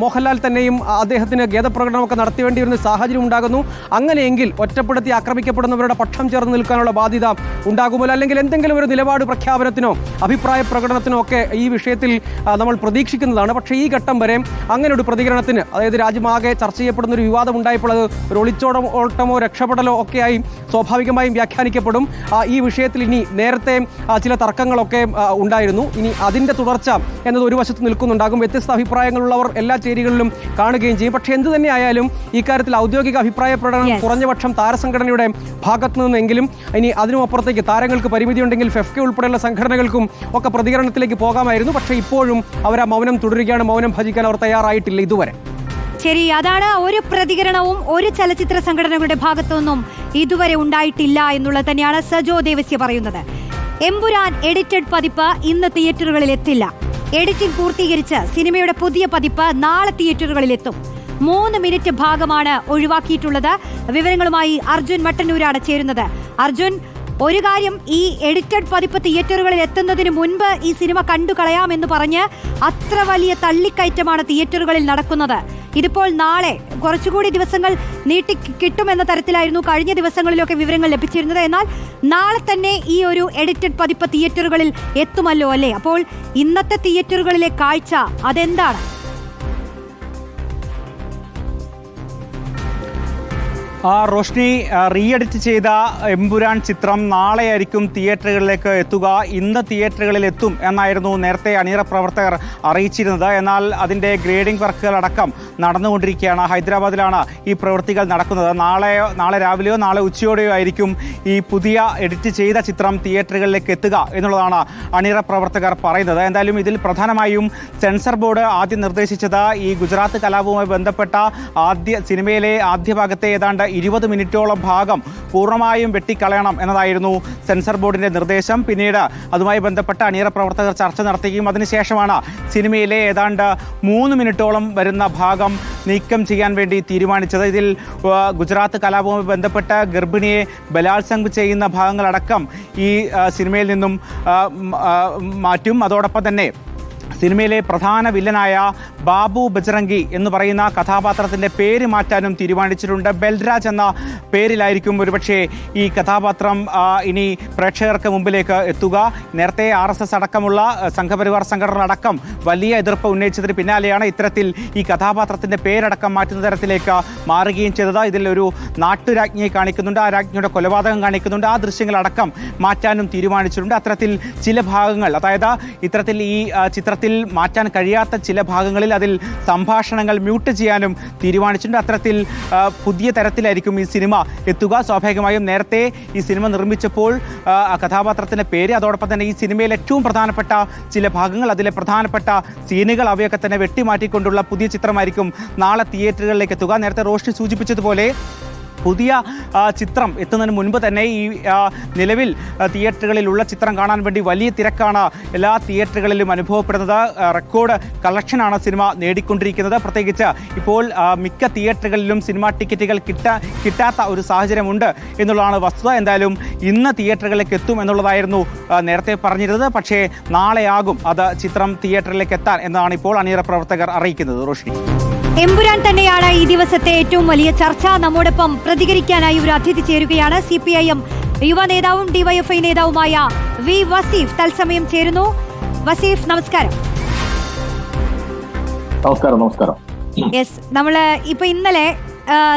മോഹൻലാൽ തന്നെയും അദ്ദേഹത്തിന് ഖേദപ്രകടനമൊക്കെ നടത്തേണ്ടി വരുന്ന സാഹചര്യം ഉണ്ടാകുന്നു. അങ്ങനെയെങ്കിൽ ഒറ്റപ്പെടുത്തി ആക്രമിക്കപ്പെടുന്നവരുടെ പക്ഷം ചേർന്ന് നിൽക്കാനുള്ള ബാധ്യത ഉണ്ടാകുമല്ലോ. അല്ലെങ്കിൽ എന്തെങ്കിലും ഒരു നിലപാട് പ്രഖ്യാപനത്തിനോ അഭിപ്രായ പ്രകടനത്തിനോ ഒക്കെ ഈ വിഷയത്തിൽ നമ്മൾ പ്രതീക്ഷിക്കുന്നതാണ്. പക്ഷേ ഈ ഘട്ടം വരെ അങ്ങനെ ഒരു പ്രതികരണത്തിന്, അതായത് രാജ്യമാകെ ചർച്ച ചെയ്യപ്പെടുന്ന ഒരു വിവാദം ഉണ്ടായപ്പോൾ അത് ഒരു ഒളിച്ചോട്ടമോ രക്ഷപ്പെടലോ ഒക്കെയായി സ്വാഭാവികമായും വ്യാഖ്യാനിക്കപ്പെടും. ഈ വിഷയത്തിൽ ഇനി നേരത്തെ ചില തർക്കങ്ങളൊക്കെ ഉണ്ടായിരുന്നു. ഇനി അതിൻ്റെ തുടർച്ച എന്നത് ഒരു വശത്ത് നിൽക്കുന്നുണ്ടാകും. വ്യത്യസ്ത അഭിപ്രായങ്ങളുള്ളവർ എല്ലാ ചേരികളിലും കാണുകയും ചെയ്യും. പക്ഷേ എന്ത് തന്നെയായാലും ഇക്കാര്യത്തിൽ ഔദ്യോഗിക അഭിപ്രായ പ്രകടനം കുറഞ്ഞപക്ഷം താരസംഘടനയുടെ ഭാഗത്തു നിന്നെങ്കിലും, ഇനി അതിനുമപ്പുറത്തേക്ക് താരങ്ങൾക്ക് പരിമിതിയുണ്ടെങ്കിൽ ഫെഫ്ക ഉൾപ്പെടെയുള്ള സംഘടനകൾക്കും ഒക്കെ പ്രതികരണത്തിലേക്ക് പോകാമായിരുന്നു. പക്ഷേ ഇപ്പോഴും അവർ ആ മൗനം തുടരുകയാണ്. മൗനം ഭജിക്കാൻ അവർ തയ്യാറായിട്ടില്ല ഇതുവരെ. ശരി, അതാണ് ഒരു പ്രതികരണവും ഒരു ചലച്ചിത്ര സംഘടനകളുടെ ഭാഗത്തുനിന്നും ഇതുവരെ ഉണ്ടായിട്ടില്ല എന്നുള്ളത് തന്നെയാണ് സജോ ദേവസ്യ പറയുന്നത്. എമ്പുരാൻ എഡിറ്റഡ് പതിപ്പ് ഇന്ന് തിയേറ്ററുകളിൽ എത്തില്ല. എഡിറ്റിംഗ് പൂർത്തീകരിച്ച് സിനിമയുടെ പുതിയ പതിപ്പ് നാളെ തിയേറ്ററുകളിലെത്തും. 3 മിനിറ്റ് ഭാഗമാണ് ഒഴിവാക്കിയിട്ടുള്ളത്. വിവരങ്ങളുമായി അർജുൻ മട്ടന്നൂരാണ് ചേരുന്നത്. അർജുൻ, ഒരു കാര്യം, ഈ എഡിറ്റഡ് പതിപ്പ് തിയേറ്ററുകളിൽ എത്തുന്നതിന് മുൻപ് ഈ സിനിമ കണ്ടു കളയാമെന്ന് പറഞ്ഞ് അത്ര വലിയ തള്ളിക്കയറ്റമാണ് തിയേറ്ററുകളിൽ നടക്കുന്നത്. ഇതിപ്പോൾ നാളെ കുറച്ചുകൂടി ദിവസങ്ങൾ നീട്ടി കിട്ടുമെന്ന തരത്തിലായിരുന്നു കഴിഞ്ഞ ദിവസങ്ങളിലൊക്കെ വിവരങ്ങൾ ലഭിച്ചിരുന്നത്. എന്നാൽ നാളെ തന്നെ ഈ ഒരു എഡിറ്റഡ് പതിപ്പ് തിയേറ്ററുകളിൽ എത്തുമല്ലോ അല്ലേ? അപ്പോൾ ഇന്നത്തെ തിയേറ്ററുകളിലെ കാഴ്ച അതെന്താണ്? റോഷ്നി, റീ എഡിറ്റ് ചെയ്ത എമ്പുരാൻ ചിത്രം നാളെയായിരിക്കും തിയേറ്ററുകളിലേക്ക് എത്തുക. ഇന്ന് തിയേറ്ററുകളിൽ എത്തും എന്നായിരുന്നു നേരത്തെ അണിയറ പ്രവർത്തകർ അറിയിച്ചിരുന്നത്. എന്നാൽ അതിൻ്റെ ഗ്രേഡിംഗ് വർക്കുകളടക്കം നടന്നുകൊണ്ടിരിക്കുകയാണ്. ഹൈദരാബാദിലാണ് ഈ പ്രവൃത്തികൾ നടക്കുന്നത്. നാളെ രാവിലെയോ നാളെ ഉച്ചയോടെയോ ആയിരിക്കും ഈ പുതിയ എഡിറ്റ് ചെയ്ത ചിത്രം തിയേറ്ററുകളിലേക്ക് എത്തുക എന്നുള്ളതാണ് അണിയറ പ്രവർത്തകർ പറയുന്നത്. എന്തായാലും ഇതിൽ പ്രധാനമായും സെൻസർ ബോർഡ് ആദ്യം നിർദ്ദേശിച്ചത് ഈ ഗുജറാത്ത് കലാപവുമായി ബന്ധപ്പെട്ട സിനിമയിലെ ആദ്യ ഭാഗത്തെ ഏതാണ്ട് 20 മിനിറ്റോളം ഭാഗം പൂർണ്ണമായും വെട്ടിക്കളയണം എന്നതായിരുന്നു സെൻസർ ബോർഡിന്റെ നിർദ്ദേശം. പിന്നീട് അതുമായി ബന്ധപ്പെട്ട അണിയറ പ്രവർത്തകർ ചർച്ച നടത്തുകയും അതിനുശേഷമാണ് സിനിമയിലെ ഏതാണ്ട് 3 മിനിറ്റോളം വരുന്ന ഭാഗം നീക്കം ചെയ്യാൻ വേണ്ടി തീരുമാനിച്ചത്. ഇതിൽ ഗുജറാത്ത് കലാപവുമായി ബന്ധപ്പെട്ട് ഗർഭിണിയെ ബലാത്സംഗം ചെയ്യുന്ന ഭാഗങ്ങളടക്കം ഈ സിനിമയിൽ നിന്നും മാറ്റും. അതോടൊപ്പം തന്നെ സിനിമയിലെ പ്രധാന വില്ലനായ ബാബു ബജ്രംഗി എന്ന് പറയുന്ന കഥാപാത്രത്തിൻ്റെ പേര് മാറ്റാനും തീരുമാനിച്ചിട്ടുണ്ട്. ബൽരാജ് എന്ന പേരിലായിരിക്കും ഒരുപക്ഷെ ഈ കഥാപാത്രം ഇനി പ്രേക്ഷകർക്ക് മുമ്പിലേക്ക് എത്തുക. നേരത്തെ RSS അടക്കമുള്ള സംഘപരിവാർ സംഘടനകളടക്കം വലിയ എതിർപ്പ് ഉന്നയിച്ചതിന് പിന്നാലെയാണ് ഇത്തരത്തിൽ ഈ കഥാപാത്രത്തിൻ്റെ പേരടക്കം മാറ്റുന്ന തരത്തിലേക്ക് മാറുകയും ചെയ്തത്. ഇതിലൊരു നാട്ടുരാജ്ഞിയെ കാണിക്കുന്നുണ്ട്, ആ രാജ്ഞിയുടെ കൊലപാതകം കാണിക്കുന്നുണ്ട്, ആ ദൃശ്യങ്ങളടക്കം മാറ്റാനും തീരുമാനിച്ചിട്ടുണ്ട്. അത്തരത്തിൽ ചില ഭാഗങ്ങൾ, അതായത് ഇത്തരത്തിൽ ഈ ചിത്രത്തിൽ മാറ്റാൻ കഴിയാത്ത ചില ഭാഗങ്ങളിൽ അതിൽ സംഭാഷണങ്ങൾ മ്യൂട്ട് ചെയ്യാനും തീരുമാനിച്ചിട്ടുണ്ട്. അത്തരത്തിൽ പുതിയ തരത്തിലായിരിക്കും ഈ സിനിമ എത്തുക. സ്വാഭാവികമായും നേരത്തെ ഈ സിനിമ നിർമ്മിച്ചപ്പോൾ കഥാപാത്രത്തിൻ്റെ പേര്, അതോടൊപ്പം തന്നെ ഈ സിനിമയിൽ ഏറ്റവും പ്രധാനപ്പെട്ട ചില ഭാഗങ്ങൾ, അതിലെ പ്രധാനപ്പെട്ട സീനുകൾ അവയൊക്കെ തന്നെ വെട്ടിമാറ്റിക്കൊണ്ടുള്ള പുതിയ ചിത്രമായിരിക്കും നാളെ തിയേറ്ററുകളിലേക്ക് എത്തുക. നേരത്തെ റോഷ്നി സൂചിപ്പിച്ചതുപോലെ പുതിയ ചിത്രം എത്തുന്നതിന് മുൻപ് തന്നെ ഈ നിലവിൽ തിയേറ്ററുകളിലുള്ള ചിത്രം കാണാൻ വേണ്ടി വലിയ തിരക്കാണ് എല്ലാ തിയേറ്ററുകളിലും അനുഭവപ്പെടുന്നത്. റെക്കോർഡ് കളക്ഷനാണ് സിനിമ നേടിക്കൊണ്ടിരിക്കുന്നത്. പ്രത്യേകിച്ച് ഇപ്പോൾ മിക്ക തിയേറ്ററുകളിലും സിനിമാ ടിക്കറ്റുകൾ കിട്ടാത്ത ഒരു സാഹചര്യമുണ്ട് എന്നുള്ളതാണ് വസ്തുത. എന്തായാലും ഇന്ന് തിയേറ്ററുകളിലേക്ക് എത്തും എന്നുള്ളതായിരുന്നു നേരത്തെ പറഞ്ഞിരുന്നത്. പക്ഷേ നാളെയാകും അത് ചിത്രം തിയേറ്ററിലേക്ക് എത്താൻ എന്നാണ് ഇപ്പോൾ അണിയറ പ്രവർത്തകർ അറിയിക്കുന്നത്. റോഷ്നി, എമ്പുരാൻ തന്നെയാണ് ഈ ദിവസത്തെ ഏറ്റവും വലിയ ചർച്ച. നമ്മോടൊപ്പം പ്രതികരിക്കാനായി ഒരു അതിഥി ചേരുകയാണ്. CPIM യുവ നേതാവും DYFI നേതാവുമായ V വസീഫ് തത്സമയം ചേരുന്നു. വസീഫ്, നമസ്കാരം. നമസ്കാരം. യെസ്, നമ്മള് ഇപ്പൊ ഇന്നലെ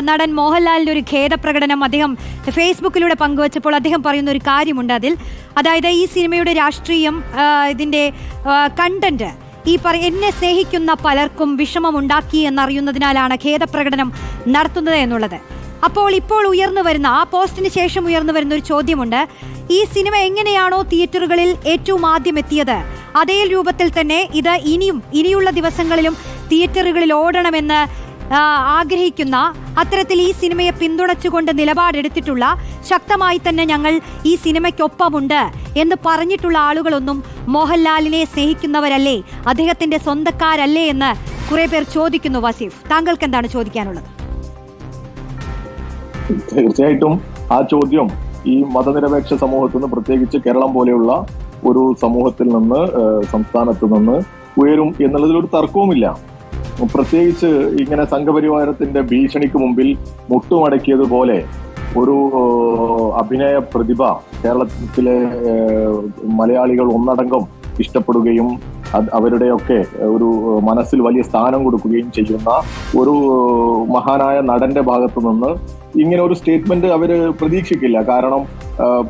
നടൻ മോഹൻലാലിന്റെ ഒരു ഖേദപ്രകടനം അദ്ദേഹം ഫേസ്ബുക്കിലൂടെ പങ്കുവച്ചപ്പോൾ അദ്ദേഹം പറയുന്ന ഒരു കാര്യമുണ്ട് അതിൽ. അതായത് ഈ സിനിമയുടെ രാഷ്ട്രീയം, ഇതിന്റെ കണ്ടന്റ് എന്നെ സ്നേഹിക്കുന്ന പലർക്കും വിഷമമുണ്ടാക്കി എന്നറിയുന്നതിനാലാണ് ഖേദപ്രകടനം നടത്തുന്നത് എന്നുള്ളത്. അപ്പോൾ ഇപ്പോൾ ആ പോസ്റ്റിന് ശേഷം ഉയർന്നു വരുന്ന ഒരു ചോദ്യമുണ്ട്. ഈ സിനിമ എങ്ങനെയാണോ തിയേറ്ററുകളിൽ ഏറ്റവും ആദ്യം എത്തിയത്, അതേ രൂപത്തിൽ തന്നെ ഇത് ഇനിയുള്ള ദിവസങ്ങളിലും തിയേറ്ററുകളിൽ ഓടണമെന്ന് ആഗ്രഹിക്കുന്ന, അത്തരത്തിൽ ഈ സിനിമയെ പിന്തുണച്ചുകൊണ്ട് നിലപാടെടുത്തിട്ടുള്ള, ശക്തമായി തന്നെ ഞങ്ങൾ ഈ സിനിമയ്ക്കൊപ്പമുണ്ട് എന്ന് പറഞ്ഞിട്ടുള്ള ആളുകളൊന്നും മോഹൻലാലിനെ സ്നേഹിക്കുന്നവരല്ലേ, അദ്ദേഹത്തിന്റെ സ്വന്തക്കാരല്ലേ എന്ന് കുറെ പേർ ചോദിക്കുന്നു. വസീഫ്, താങ്കൾക്ക് എന്താണ് ചോദിക്കാനുള്ളത്? തീർച്ചയായിട്ടും ആ ചോദ്യം ഈ മതനിരപേക്ഷ സമൂഹത്തിൽ നിന്ന്, പ്രത്യേകിച്ച് കേരളം പോലെയുള്ള ഒരു സമൂഹത്തിൽ നിന്ന്, സംസ്ഥാനത്ത് നിന്ന് ഉയരും എന്നുള്ളതിലൊരു തർക്കവുമില്ല. പ്രത്യേകിച്ച് ഇങ്ങനെ സംഘപരിവാരത്തിന്റെ ഭീഷണിക്ക് മുമ്പിൽ മുട്ടുമടക്കിയതുപോലെ ഒരു അഭിനയ പ്രതിഭ കേരളത്തിലെ മലയാളികൾ ഒന്നടങ്കം ഇഷ്ടപ്പെടുകയും അവരുടെയൊക്കെ ഒരു മനസ്സിൽ വലിയ സ്ഥാനം കൊടുക്കുകയും ചെയ്യുന്ന ഒരു മഹാനായ നടന്റെ ഭാഗത്തു നിന്ന് ഇങ്ങനെ ഒരു സ്റ്റേറ്റ്മെന്റ് അവര് പ്രതീക്ഷിക്കില്ല. കാരണം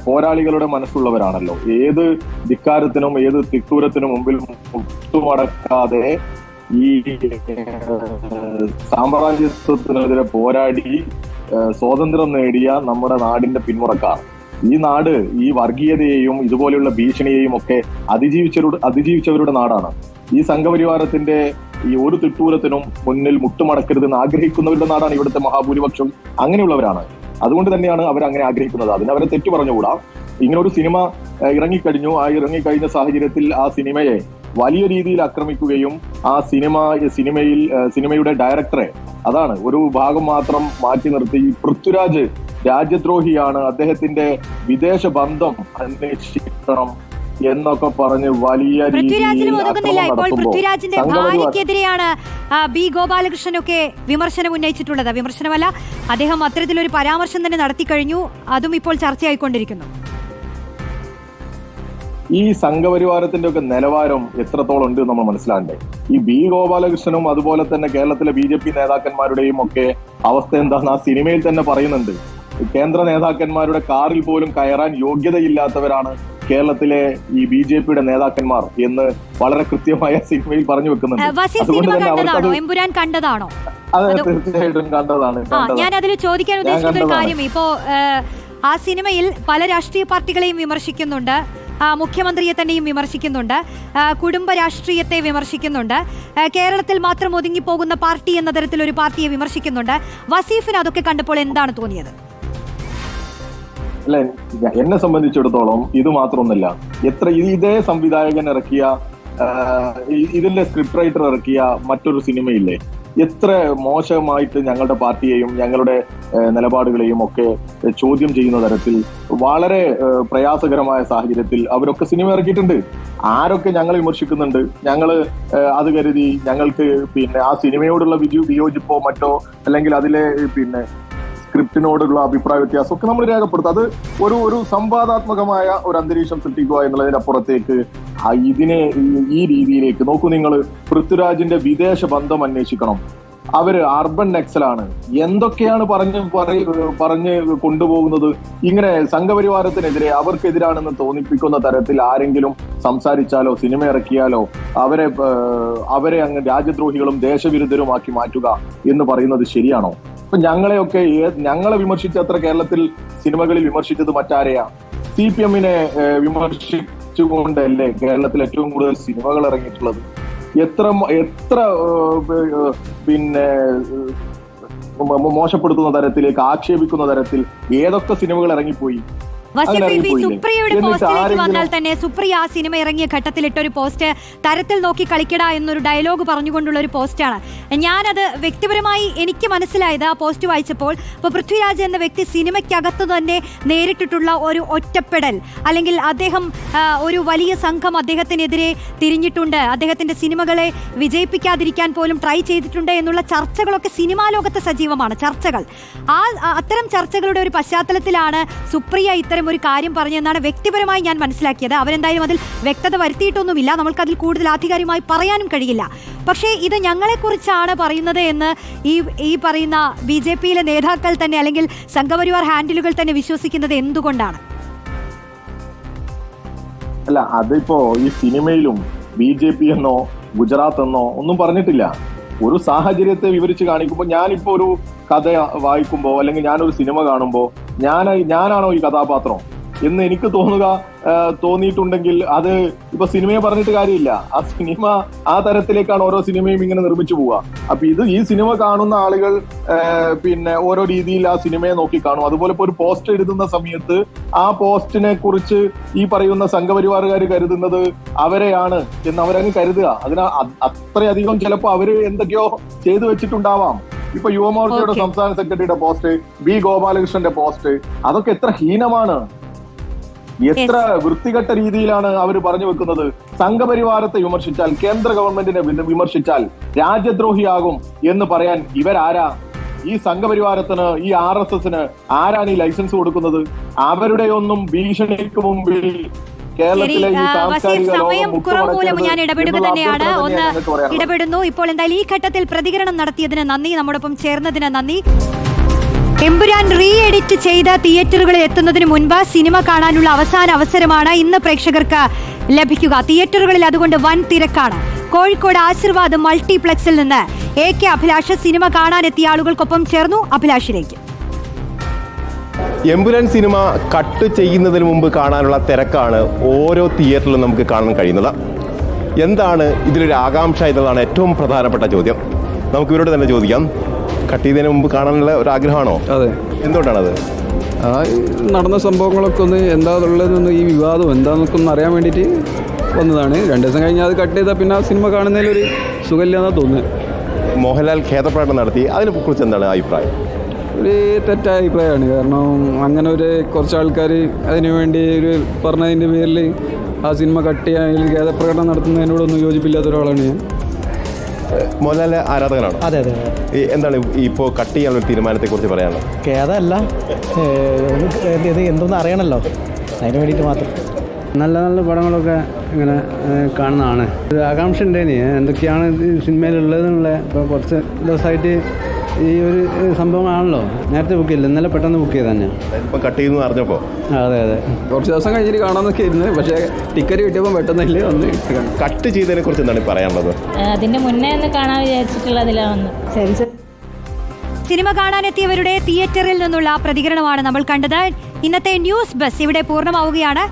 പോരാളികളുടെ മനസ്സുള്ളവരാണല്ലോ. ഏത് ധിക്കാരത്തിനും ഏത് തിക്തൂരത്തിനും മുമ്പിൽ മുട്ടുമടക്കാതെ ഈ സാമ്രാജ്യത്വത്തിനെതിരെ പോരാടി സ്വാതന്ത്ര്യം നേടിയ നമ്മുടെ നാടിന്റെ പിന്മുറക്കാർ. ഈ നാട് ഈ വർഗീയതയെയും ഇതുപോലെയുള്ള ഭീഷണിയെയും ഒക്കെ അതിജീവിച്ചവരുടെ നാടാണ്. ഈ സംഘപരിവാരത്തിന്റെ ഈ ഒരു തിട്ടൂരത്തിനും മുന്നിൽ മുട്ടുമടക്കരുതെന്ന് ആഗ്രഹിക്കുന്നവരുടെ നാടാണ് ഇവിടുത്തെ മഹാഭൂരിപക്ഷം. അങ്ങനെയുള്ളവരാണ്. അതുകൊണ്ട് തന്നെയാണ് അവർ അങ്ങനെ ആഗ്രഹിക്കുന്നത്. അതിനവരെ തെറ്റു പറഞ്ഞുകൂടാ. ഇങ്ങനെ ഒരു സിനിമ ഇറങ്ങിക്കഴിഞ്ഞു. ആ ഇറങ്ങിക്കഴിഞ്ഞ സാഹചര്യത്തിൽ ആ സിനിമയെ വലിയ രീതിയിൽ ആക്രമിക്കുകയും ആ സിനിമയുടെ ഡയറക്ടറെ, അതാണ് ഒരു ഭാഗം മാത്രം മാറ്റി നിർത്തി പൃഥ്വിരാജ് രാജ്യദ്രോഹിയാണ്, അദ്ദേഹത്തിന്റെ വിദേശ ബന്ധം അന്വേഷിക്കണം എന്നൊക്കെ പറഞ്ഞ് വലിയ പൃഥ്വിരാജിന്റെ ഭാര്യക്കെതിരെയാണ് B ഗോപാലകൃഷ്ണനൊക്കെ വിമർശനം ഉന്നയിച്ചിട്ടുള്ളത്. വിമർശനമല്ല, അദ്ദേഹം അത്തരത്തിലൊരു പരാമർശം തന്നെ നടത്തി കഴിഞ്ഞു. അതും ഇപ്പോൾ ചർച്ചയായിക്കൊണ്ടിരിക്കുന്നു. ഈ സംഘപരിവാരത്തിന്റെ ഒക്കെ നിലവാരം എത്രത്തോളം ഉണ്ട് നമ്മൾ മനസ്സിലാണ്ടേ. ഈ B ഗോപാലകൃഷ്ണനും അതുപോലെ തന്നെ കേരളത്തിലെ BJP നേതാക്കന്മാരുടെയും ഒക്കെ അവസ്ഥ എന്താണെന്ന് ആ സിനിമയിൽ തന്നെ പറയുന്നുണ്ട്. കേന്ദ്ര നേതാക്കന്മാരുടെ കാറിൽ പോലും കയറാൻ യോഗ്യതയില്ലാത്തവരാണ് കേരളത്തിലെ ഈ BJPയുടെ നേതാക്കന്മാർ എന്ന് വളരെ കൃത്യമായ സിനിമയിൽ പറഞ്ഞു വെക്കുന്നുണ്ട്. അതുകൊണ്ട് തന്നെ കണ്ടതാണോ? അതെ, തീർച്ചയായിട്ടും കണ്ടതാണ്. ഞാൻ അതിൽ ചോദിക്കാൻ ഉദ്ദേശിക്കുന്ന ഒരു കാര്യം, ഇപ്പോ ആ സിനിമയിൽ പല രാഷ്ട്രീയ പാർട്ടികളെയും വിമർശിക്കുന്നുണ്ട്, മുഖ്യമന്ത്രിയെ തന്നെയും വിമർശിക്കുന്നുണ്ട്, കുടുംബ രാഷ്ട്രീയത്തെ വിമർശിക്കുന്നുണ്ട്, കേരളത്തിൽ മാത്രം ഒതുങ്ങിപ്പോകുന്ന പാർട്ടി എന്ന തരത്തിൽ ഒരു പാർട്ടിയെ വിമർശിക്കുന്നുണ്ട്. വസീഫിന് അതൊക്കെ കണ്ടപ്പോൾ എന്താണ് തോന്നിയത്? അല്ല, എന്നെ സംബന്ധിച്ചിടത്തോളം ഇത് മാത്രമൊന്നുമല്ല. ഇതേ സംവിധായകൻ ഇറക്കിയ, ഇതിന്റെ സ്ക്രിപ്റ്റ് റൈറ്റർ ഇറക്കിയ മറ്റൊരു സിനിമയില്ലേ, എത്ര മോശമായിട്ട് ഞങ്ങളുടെ പാർട്ടിയെയും ഞങ്ങളുടെ നിലപാടുകളെയും ഒക്കെ ചോദ്യം ചെയ്യുന്ന തരത്തിൽ വളരെ പ്രയാസകരമായ സാഹചര്യത്തിൽ അവരൊക്കെ സിനിമ ഇറക്കിയിട്ടുണ്ട്. ആരൊക്കെ ഞങ്ങൾ വിമർശിക്കുന്നുണ്ട്, ഞങ്ങള് അത് കരുതി ഞങ്ങൾക്ക് ആ സിനിമയോടുള്ള വിയോജിപ്പോ മറ്റോ അല്ലെങ്കിൽ അതിലെ സ്ക്രിപ്റ്റിനോടുള്ള അഭിപ്രായ വ്യത്യാസമൊക്കെ നമ്മൾ രേഖപ്പെടുത്തും. അത് ഒരു സംവാദാത്മകമായ ഒരു അന്തരീക്ഷം സൃഷ്ടിക്കുക എന്നുള്ളതിനപ്പുറത്തേക്ക് ഇതിനെ ഈ രീതിയിലേക്ക് നോക്കൂ. നിങ്ങൾ പൃഥ്വിരാജിന്റെ വിദേശ ബന്ധം അന്വേഷിക്കണം. അവര് അർബൻ നക്സലാണ്, എന്തൊക്കെയാണ് പറഞ്ഞ് കൊണ്ടുപോകുന്നത്. ഇങ്ങനെ സംഘപരിവാരത്തിനെതിരെ അവർക്കെതിരാണെന്ന് തോന്നിപ്പിക്കുന്ന തരത്തിൽ ആരെങ്കിലും സംസാരിച്ചാലോ സിനിമ ഇറക്കിയാലോ അവരെ അങ്ങ് രാജ്യദ്രോഹികളും ദേശവിരുദ്ധരുമാക്കി മാറ്റുക എന്ന് പറയുന്നത് ശരിയാണോ? ഇപ്പൊ ഞങ്ങളെ വിമർശിച്ചത്ര കേരളത്തിൽ സിനിമകളിൽ വിമർശിച്ചത് മറ്റാരെയാ? CPM-നെ വിമർശിച്ചുകൊണ്ടല്ലേ കേരളത്തിൽ ഏറ്റവും കൂടുതൽ സിനിമകൾ ഇറങ്ങിയിട്ടുള്ളത്? എത്ര മോശപ്പെടുത്തുന്ന തരത്തിലേക്ക് ആക്ഷേപിക്കുന്ന തരത്തിൽ ഏതൊക്കെ സിനിമകൾ ഇറങ്ങിപ്പോയി. സുപ്രിയയുടെ പോസ്റ്റിലേക്ക് വന്നാൽ തന്നെ സുപ്രിയ ആ സിനിമ ഇറങ്ങിയ ഘട്ടത്തിൽ ഇട്ടൊരു പോസ്റ്റ് തരത്തിൽ നോക്കി കളിക്കടാ എന്നൊരു ഡയലോഗ് പറഞ്ഞുകൊണ്ടുള്ള ഒരു പോസ്റ്റാണ്. ഞാനത് വ്യക്തിപരമായി എനിക്ക് മനസ്സിലായത് ആ പോസ്റ്റ് വായിച്ചപ്പോൾ, ഇപ്പോൾ പൃഥ്വിരാജ് എന്ന വ്യക്തി സിനിമയ്ക്കകത്ത് തന്നെ നേരിട്ടിട്ടുള്ള ഒരു ഒറ്റപ്പെടൽ, അല്ലെങ്കിൽ അദ്ദേഹം ഒരു വലിയ സംഘം അദ്ദേഹത്തിനെതിരെ തിരിഞ്ഞിട്ടുണ്ട്, അദ്ദേഹത്തിന്റെ സിനിമകളെ വിജയിപ്പിക്കാതിരിക്കാൻ പോലും ട്രൈ ചെയ്തിട്ടുണ്ട് എന്നുള്ള ചർച്ചകളൊക്കെ സിനിമാ ലോകത്ത് സജീവമാണ്. അത്തരം ചർച്ചകളുടെ ഒരു പശ്ചാത്തലത്തിലാണ് സുപ്രിയ ഇത്തരം ഒരു കാര്യം പറഞ്ഞെന്നാണ് വ്യക്തിപരമായി ഞാൻ മനസ്സിലാക്കിയത്. അവരെന്തായാലും അതിൽ വ്യക്തത വരുത്തിയിട്ടൊന്നുമില്ല, നമ്മൾക്കതിൽ കൂടുതൽ ആധികാരികമായി പറയാനും കഴിയില്ല. പക്ഷേ ഇത് ഞങ്ങളെക്കുറിച്ചാണ് പറയുന്നത് എന്ന് ഈ പറയുന്ന BJP-യിലെ നേതാക്കൾ തന്നെ അല്ലെങ്കിൽ സംഘപരിവാർ ഹാൻഡിലുകൾ തന്നെ വിശ്വസിക്കുന്നത് എന്തുകൊണ്ടാണ്? അല്ല, അതിപ്പോ ഈ സിനിമയിലും BJP എന്നോ ഗുജറാത്ത് എന്നോ ഒന്നും പറഞ്ഞിട്ടില്ല. ഒരു സാഹചര്യത്തെ വിവരിച്ച് കാണിക്കുമ്പോൾ, ഞാനിപ്പോ ഒരു കഥ വായിക്കുമ്പോ അല്ലെങ്കിൽ ഞാനൊരു സിനിമ കാണുമ്പോ ഞാനാണോ ഈ കഥാപാത്രം എന്ന് എനിക്ക് തോന്നിയിട്ടുണ്ടെങ്കിൽ അത് ഇപ്പൊ സിനിമയെ പറഞ്ഞിട്ട് കാര്യമില്ല. ആ സിനിമ ആ തരത്തിലേക്കാണ് ഓരോ സിനിമയും ഇങ്ങനെ നിർമ്മിച്ചു പോവുക. അപ്പൊ ഈ സിനിമ കാണുന്ന ആളുകൾ ഓരോ രീതിയിൽ ആ സിനിമയെ നോക്കി കാണും. അതുപോലെ ഇപ്പൊ ഒരു പോസ്റ്റ് എഴുതുന്ന സമയത്ത് ആ പോസ്റ്റിനെ കുറിച്ച് ഈ പറയുന്ന സംഘപരിവാറുകാർ കരുതുന്നത് അവരെയാണ് എന്ന് അവരങ്ങ് കരുതുക. അത്രയധികം ചിലപ്പോ അവര് എന്തൊക്കെയോ ചെയ്തു വെച്ചിട്ടുണ്ടാവാം. ഇപ്പൊ യുവമോർച്ചയുടെ സംസ്ഥാന സെക്രട്ടറിയുടെ പോസ്റ്റ്, B. ഗോപാലകൃഷ്ണന്റെ പോസ്റ്റ്, അതൊക്കെ എത്ര ഹീനമാണ്, എത്ര വൃത്തികെട്ട രീതിയിലാണ് അവർ പറഞ്ഞു വെക്കുന്നത്. സംഘപരിവാരത്തെ വിമർശിച്ചാൽ, കേന്ദ്ര ഗവൺമെന്റിനെ വിമർശിച്ചാൽ രാജ്യദ്രോഹിയാകും എന്ന് പറയാൻ ഇവരാരാ? ഈ സംഘപരിവാരത്തിന്, ഈ RSS-ന് ആരാണ് ഈ ലൈസൻസ് കൊടുക്കുന്നത്? അവരുടെയൊന്നും ഭീഷണിക്ക് മുമ്പിൽ സമയം കുറവ് മൂലം ഞാൻ ഇടപെടുക തന്നെയാണ്. ഇടപെടുന്നു. ഇപ്പോൾ എന്തായാലും ഈ ഘട്ടത്തിൽ പ്രതികരണം നടത്തിയതിന് നന്ദി, നമ്മോടൊപ്പം ചേർന്നതിന് നന്ദി. എമ്പുരാൻ റീ എഡിറ്റ് ചെയ്ത തിയേറ്ററുകളിൽ എത്തുന്നതിന് മുൻപ് സിനിമ കാണാനുള്ള അവസാന അവസരമാണ് ഇന്ന് പ്രേക്ഷകർക്ക് ലഭിക്കുക. തിയേറ്ററുകളിൽ അതുകൊണ്ട് വൻ തിരക്കാണ്. കോഴിക്കോട് ആശീർവാദ് മൾട്ടിപ്ലക്സിൽ നിന്ന് AK അഭിലാഷ് സിനിമ കാണാനെത്തിയ ആളുകൾക്കൊപ്പം ചേർന്നു. അഭിലാഷിലേക്ക്. എമ്പുരാൻ സിനിമ കട്ട് ചെയ്യുന്നതിന് മുമ്പ് കാണാനുള്ള തിരക്കാണ് ഓരോ തിയേറ്ററിലും നമുക്ക് കാണാൻ കഴിയുന്നത്. എന്താണ് ഇതിലൊരു ആകാംക്ഷ എന്നതാണ് ഏറ്റവും പ്രധാനപ്പെട്ട ചോദ്യം. നമുക്ക് ഇവരോട് തന്നെ ചോദിക്കാം. കട്ട് ചെയ്യുന്നതിന് മുമ്പ് കാണാനുള്ള ഒരു ആഗ്രഹമാണോ? അതെ. എന്തുകൊണ്ടാണത്? നടന്ന സംഭവങ്ങളൊക്കെ ഒന്ന് എന്താണുള്ളതെന്ന്, ഈ വിവാദം എന്താണെന്നൊക്കെ ഒന്ന് അറിയാൻ വേണ്ടിയിട്ട് വന്നതാണ്. 2 ദിവസം കഴിഞ്ഞാൽ അത് കട്ട് ചെയ്താൽ പിന്നെ ആ സിനിമ കാണുന്നതിലൊരു സുഖമില്ലെന്നാണ് തോന്നുന്നത്. മോഹൻലാൽ ഖേദപ്രകടനം നടത്തി, അതിനെക്കുറിച്ച് എന്താണ് അഭിപ്രായം? ഒരു തെറ്റായ അഭിപ്രായമാണ്. കാരണം അങ്ങനെ കുറച്ച് ആൾക്കാർ അതിനുവേണ്ടി പറഞ്ഞതിൻ്റെ പേരിൽ ആ സിനിമ കട്ട് ചെയ്യാൻ അല്ലെങ്കിൽ ഖേദപ്രകടനം നടത്തുന്നതിനോടൊന്നും യോജിപ്പില്ലാത്ത ഒരാളാണ് ഞാൻ. മോഹൻലാൽ ആരാധകനാണ്. അതെ അതെ. എന്താണ് ഇപ്പോൾ കട്ട് ചെയ്യാനുള്ള തീരുമാനത്തെക്കുറിച്ച് പറയാനുള്ളത്? ഖേദമല്ല, ഇത് എന്തൊന്നും അറിയണമല്ലോ, അതിന് വേണ്ടിയിട്ട് മാത്രം. നല്ല നല്ല പടങ്ങളൊക്കെ ഇങ്ങനെ കാണുന്നതാണ്. ഒരു ആകാംക്ഷ ഉണ്ടായിന് എന്തൊക്കെയാണ് സിനിമയിലുള്ളതെന്നുള്ള. ഇപ്പോൾ കുറച്ച് ദിവസമായിട്ട് ഈ ഒരു സംഭവമാണല്ലോ, നേരത്തെ ബുക്ക് ചെയ്യില്ല, ഇന്നലെ പെട്ടെന്ന് ബുക്ക് ചെയ്ത് തന്നെയാണ്. ഇപ്പം കട്ട് ചെയ്യുന്നു അറിഞ്ഞപ്പോൾ? അതെ അതെ. കുറച്ച് ദിവസം കഴിഞ്ഞിട്ട് കാണാമെന്നൊക്കെ ഇരുന്ന്, പക്ഷേ ടിക്കറ്റ് കിട്ടിയപ്പോൾ പെട്ടെന്നല്ലേ ഒന്ന്. കട്ട് ചെയ്തതിനെ കുറിച്ച് എന്താണ് പറയാനുള്ളത്? അതിന്റെ മുന്നേ ഒന്ന് കാണാൻ വിചാരിച്ചിട്ടുള്ളതിലാണ്. സിനിമ കാണാനെത്തിയവരുടെ തിയേറ്ററിൽ നിന്നുള്ള പ്രതികരണമാണ് നമ്മൾ കണ്ടത്. ഇന്നത്തെ ന്യൂസ് ബസ് ഇവിടെ പൂർണ്ണമാവുകയാണ്.